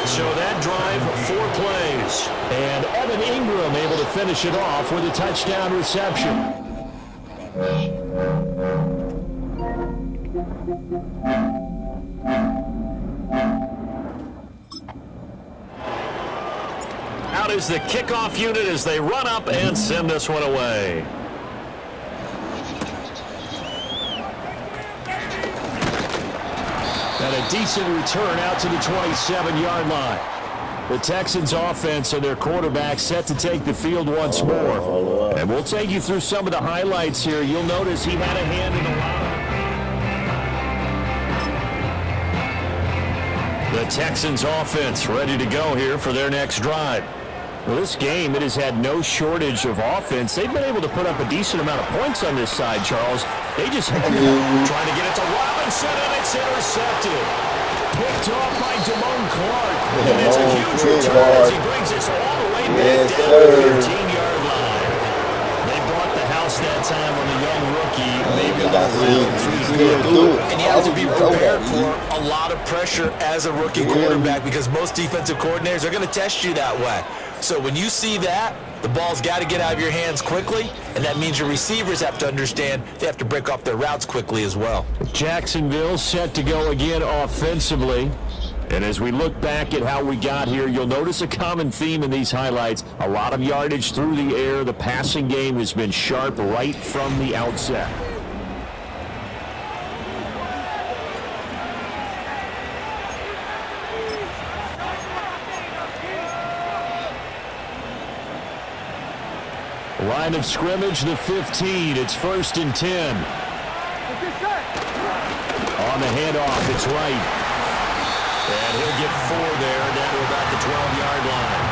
So that drive, 4 plays. And Evan Ingram able to finish it off with a touchdown reception. Out is the kickoff unit as they run up and send this one away. And a decent return out to the 27-yard line. The Texans offense and their quarterback set to take the field once more. And we'll take you through some of the highlights here. You'll notice he had a hand in a lot of... The Texans offense ready to go here for their next drive. Well, this game, it has had no shortage of offense. They've been able to put up a decent amount of points on this side, Charles. They just trying to get it to Robinson, and it's intercepted. Picked off by Damone Clark. And it's a huge return as he brings us all the way back down to the 15-yard line. They bought the house that time on the young rookie. Maybe got through. And you have to be prepared for a lot of pressure as a rookie quarterback because most defensive coordinators are going to test you that way. So when you see that, the ball's got to get out of your hands quickly, and that means your receivers have to understand they have to break off their routes quickly as well. Jacksonville set to go again offensively. And as we look back at how we got here, you'll notice a common theme in these highlights. A lot of yardage through the air. The passing game has been sharp right from the outset. Line of scrimmage, the 15. It's 1st and 10. On the handoff, it's Wright. And he'll get 4 there, down to about the 12-yard line.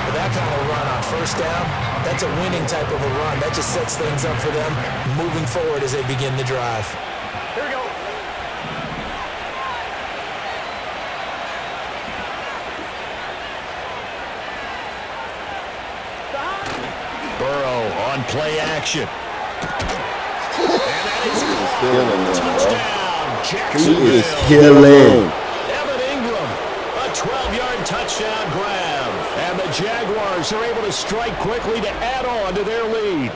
With that kind of run on 1st down, that's a winning type of a run. That just sets things up for them moving forward as they begin the drive. Here we go. Burrow on play action. And that is touchdown, Jacksonville. He is killing. Evan Ingram, a 12-yard touchdown grab. And the Jaguars are able to strike quickly to add on to their lead.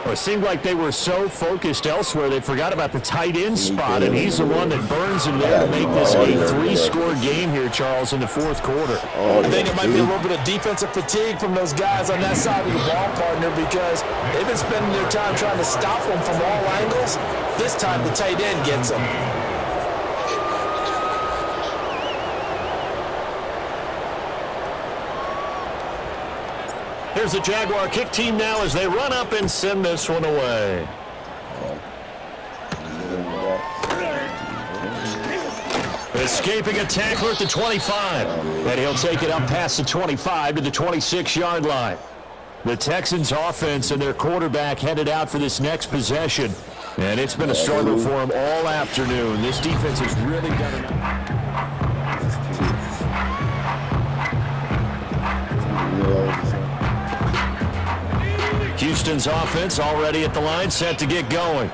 Well, it seemed like they were so focused elsewhere they forgot about the tight end spot, and he's the one that burns him there to make this a 3-score game here, Charles, in the 4th quarter. I think it might be a little bit of defensive fatigue from those guys on that side of the ball, partner, because they've been spending their time trying to stop them from all angles. This time the tight end gets them. Here's the Jaguar kick team now as they run up and send this one away. Escaping a tackler at the 25. And he'll take it up past the 25 to the 26-yard line. The Texans offense and their quarterback headed out for this next possession. And it's been a struggle for them all afternoon. This defense has really done enough. Houston's offense already at the line, set to get going.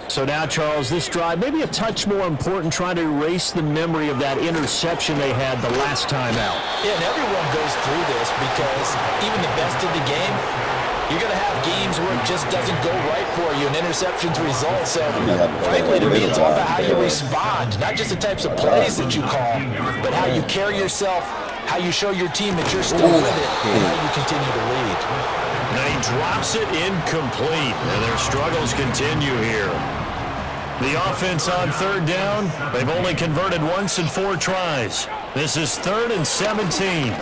So now, Charles, this drive, maybe a touch more important, trying to erase the memory of that interception they had the last time out. Yeah, and everyone goes through this because even the best of the game, you're going to have games where it just doesn't go right for you, and interceptions result. So, frankly, to me, it's all about how you respond, not just the types of plays that you call, but how you carry yourself, how you show your team that you're still with it, and how you continue to lead. Now he drops it incomplete, and their struggles continue here. The offense on third down, they've only converted once in 4 tries. This is 3rd and 17.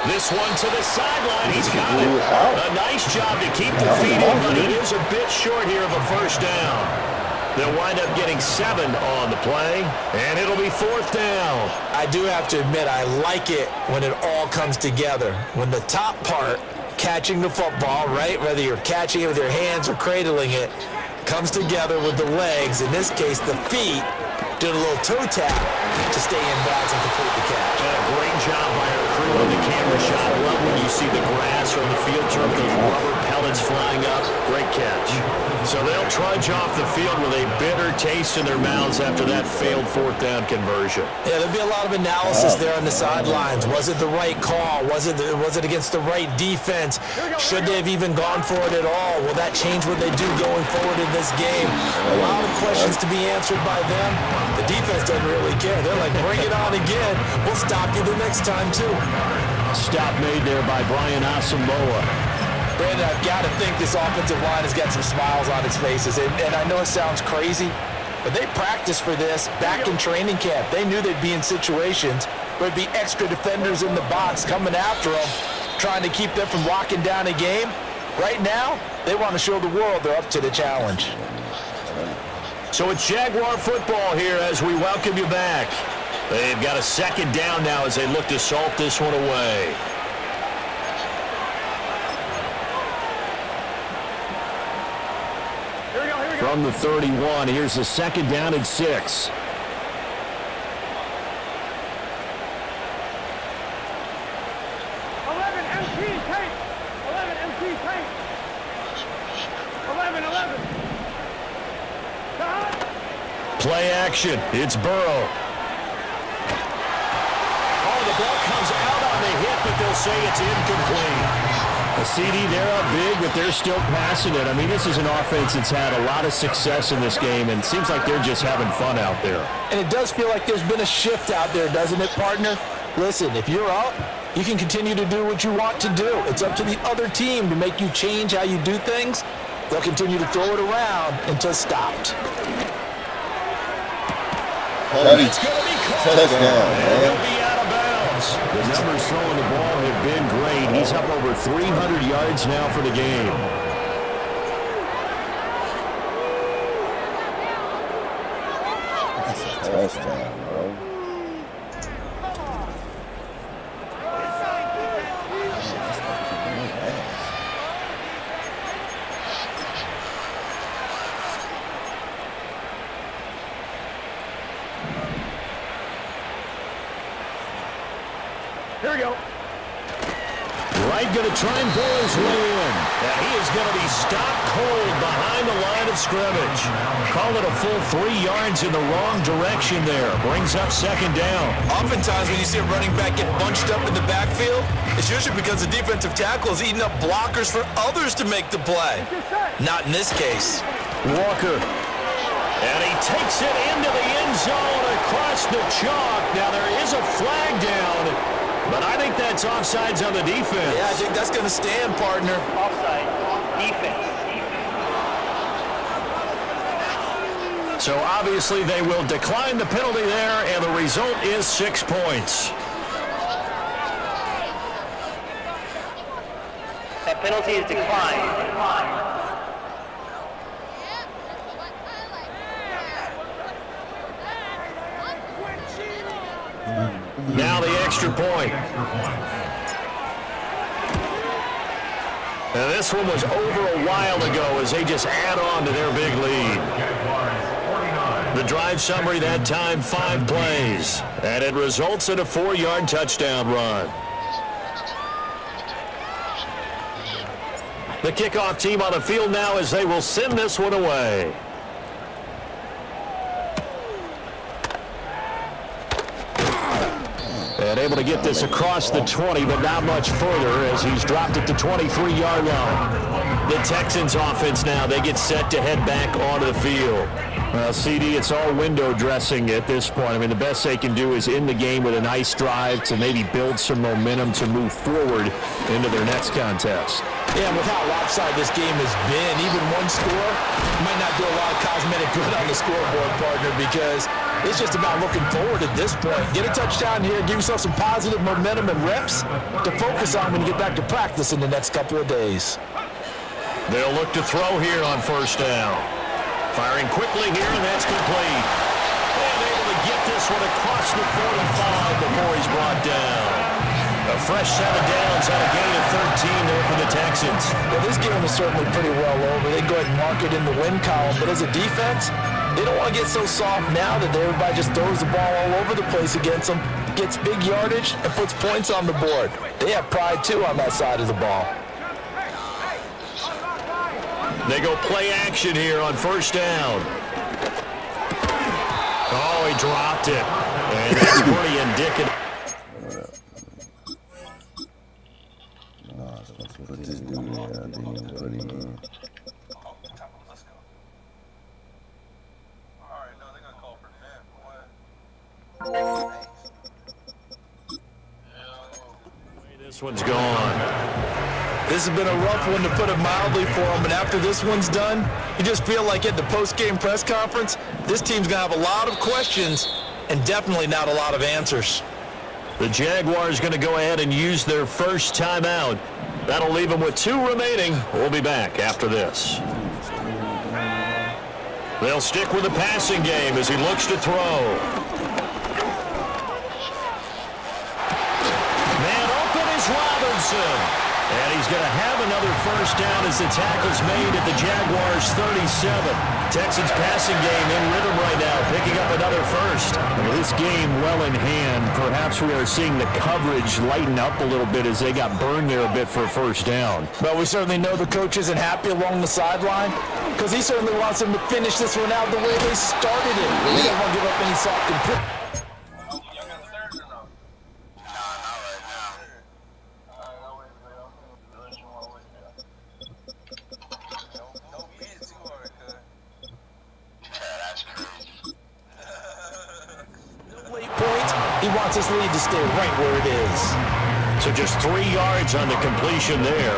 This one to the sideline. He's got it. A nice job to keep the feet in, but it is a bit short here of a first down. They'll wind up getting 7 on the play, and it'll be 4th down. I do have to admit, I like it when it all comes together. When the top part, catching the football, right, whether you're catching it with your hands or cradling it, comes together with the legs, in this case the feet, doing a little toe tap to stay in bounds and complete the catch. Great job by our crew on the camera shot. I love when you see the grass or the field turf, those rubber pellets flying up. Great catch. So they'll trudge off the field with a bitter taste in their mouths after that failed 4th down conversion. Yeah, there'll be a lot of analysis there on the sidelines. Was it the right call? Was it against the right defense? Should they have even gone for it at all? Will that change what they do going forward in this game? A lot of questions to be answered by them. The defense doesn't really care. They're like, bring it on again. We'll stop you the next time, too. Stop made there by Brian Asamoah. Brandon, I've got to think this offensive line has got some smiles on its faces. And I know it sounds crazy, but they practiced for this back in training camp. They knew they'd be in situations where there'd be extra defenders in the box coming after them, trying to keep them from locking down a game. Right now, they want to show the world they're up to the challenge. So it's Jaguar football here as we welcome you back. They've got a 2nd down now as they look to salt this one away. From the 31, here's the 2nd down and 6. Play action. It's Burrow. Oh, the ball comes out on the hit, but they'll say it's incomplete. A CD, they're up big, but they're still passing it. I mean, this is an offense that's had a lot of success in this game, and it seems like they're just having fun out there. And it does feel like there's been a shift out there, doesn't it, partner? Listen, if you're up, you can continue to do what you want to do. It's up to the other team to make you change how you do things. They'll continue to throw it around until it's stopped. It's going to be close. And he'll be out of bounds. The numbers throwing the ball have been great. He's up over 300 yards now for the game. Touchdown, bro. Here we go. Wright going to try and pull his way in. Now he is going to be stopped cold behind the line of scrimmage. Call it a full 3 yards in the wrong direction there. Brings up 2nd down. Oftentimes when you see a running back get bunched up in the backfield, it's usually because the defensive tackle is eating up blockers for others to make the play. Not in this case. Walker. And he takes it into the end zone across the chalk. Now there is a flag down. But I think that's offsides on the defense. Yeah, I think that's going to stand, partner. Offside. Defense. So obviously they will decline the penalty there, and the result is 6 points. That penalty is declined. Now the extra point. And this one was over a while ago as they just add on to their big lead. The drive summary that time, 5 plays. And it results in a 4-yard touchdown run. The kickoff team on the field now as they will send this one away. And able to get this across the 20, but not much further as he's dropped it to 23-yard line. The Texans offense now, they get set to head back onto the field. Well, CD, it's all window dressing at this point. I mean, the best they can do is end the game with a nice drive to maybe build some momentum to move forward into their next contest. Yeah, with how lopsided this game has been, even one score might not do a lot of cosmetic good on the scoreboard, partner, because it's just about looking forward at this point. Get a touchdown here, give yourself some positive momentum and reps to focus on when you get back to practice in the next couple of days. They'll look to throw here on first down. Firing quickly here, and that's complete. And able to get this one across the 45 before he's brought down. A fresh set of downs on a gain of 13 there for the Texans. Well, this game is certainly pretty well over. They go ahead and mark it in the win column, but as a defense, they don't want to get so soft now that everybody just throws the ball all over the place against them, gets big yardage, and puts points on the board. They have pride, too, on that side of the ball. They go play action here on first down. Oh, he dropped it. And that's pretty indicative. Put this dude in, I didn't put him in. This one's gone. This has been a rough one, to put it mildly, for them, and after this one's done, you just feel like at the post-game press conference, this team's going to have a lot of questions and definitely not a lot of answers. The Jaguars going to go ahead and use their first timeout. That'll leave them with 2 remaining. We'll be back after this. They'll stick with the passing game as he looks to throw. Man open is Robinson. And he's going to have another first down as the tackle's made at the Jaguars' 37. Texans passing game in rhythm right now, picking up another first. Well, this game well in hand. Perhaps we are seeing the coverage lighten up a little bit as they got burned there a bit for a first down. But we certainly know the coach isn't happy along the sideline because he certainly wants them to finish this one out the way they started it. They don't want to give up any soft completion. He wants his lead to stay right where it is. So just 3 yards on the completion there,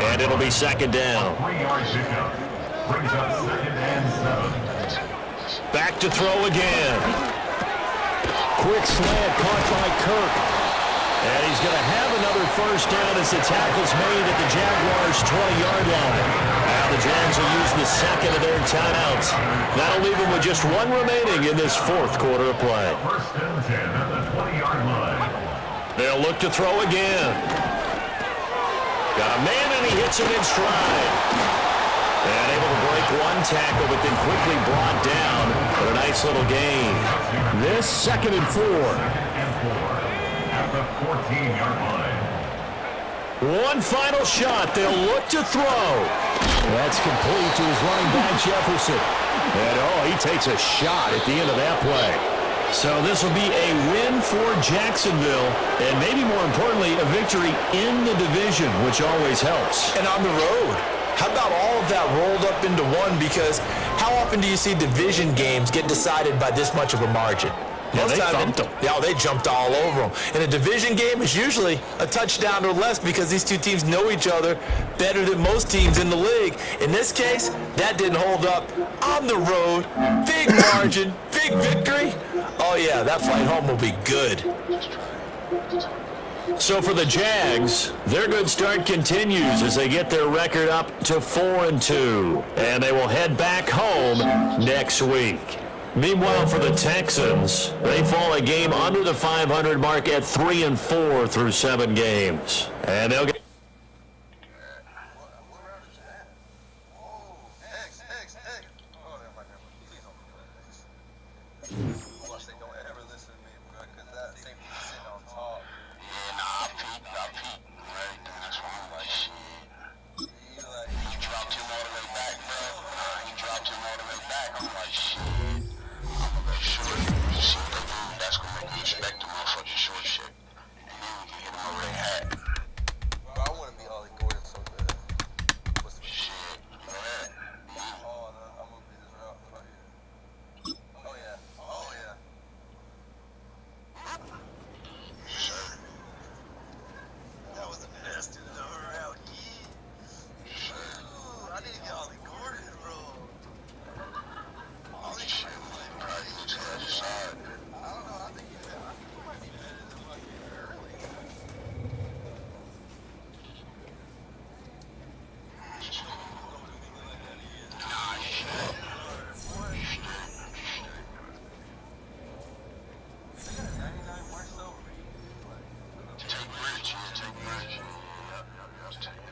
and it'll be second down. 3-yard pickup. Brings up second and 7. Back to throw again. Quick slant caught by Kirk. And he's going to have another first down as the tackle's made at the Jaguars' 20-yard line. Now the Jags will use the second of their timeouts. That'll leave them with just 1 remaining in this 4th quarter of play. First and 10 at the 20-yard line. They'll look to throw again. Got a man, and he hits him in stride. And able to break 1 tackle, but then quickly brought down for a nice little gain. This 2nd and 4. At the 14-yard line. 1 final shot. They'll look to throw. That's complete to his running back, Jefferson. And he takes a shot at the end of that play. So this will be a win for Jacksonville, and maybe more importantly, a victory in the division, which always helps. And on the road. How about all of that rolled up into one? Because how often do you see division games get decided by this much of a margin? Yeah, they thumped them. Yeah, they jumped all over them. In a division game, it's usually a touchdown or less because these two teams know each other better than most teams in the league. In this case, that didn't hold up. On the road, big margin, big victory. Oh, yeah, that flight home will be good. So for the Jags, their good start continues as they get their record up to 4-2. And they will head back home next week. Meanwhile, for the Texans, they fall a game under the 500 mark at 3-4 through 7 games. And they'll get... Take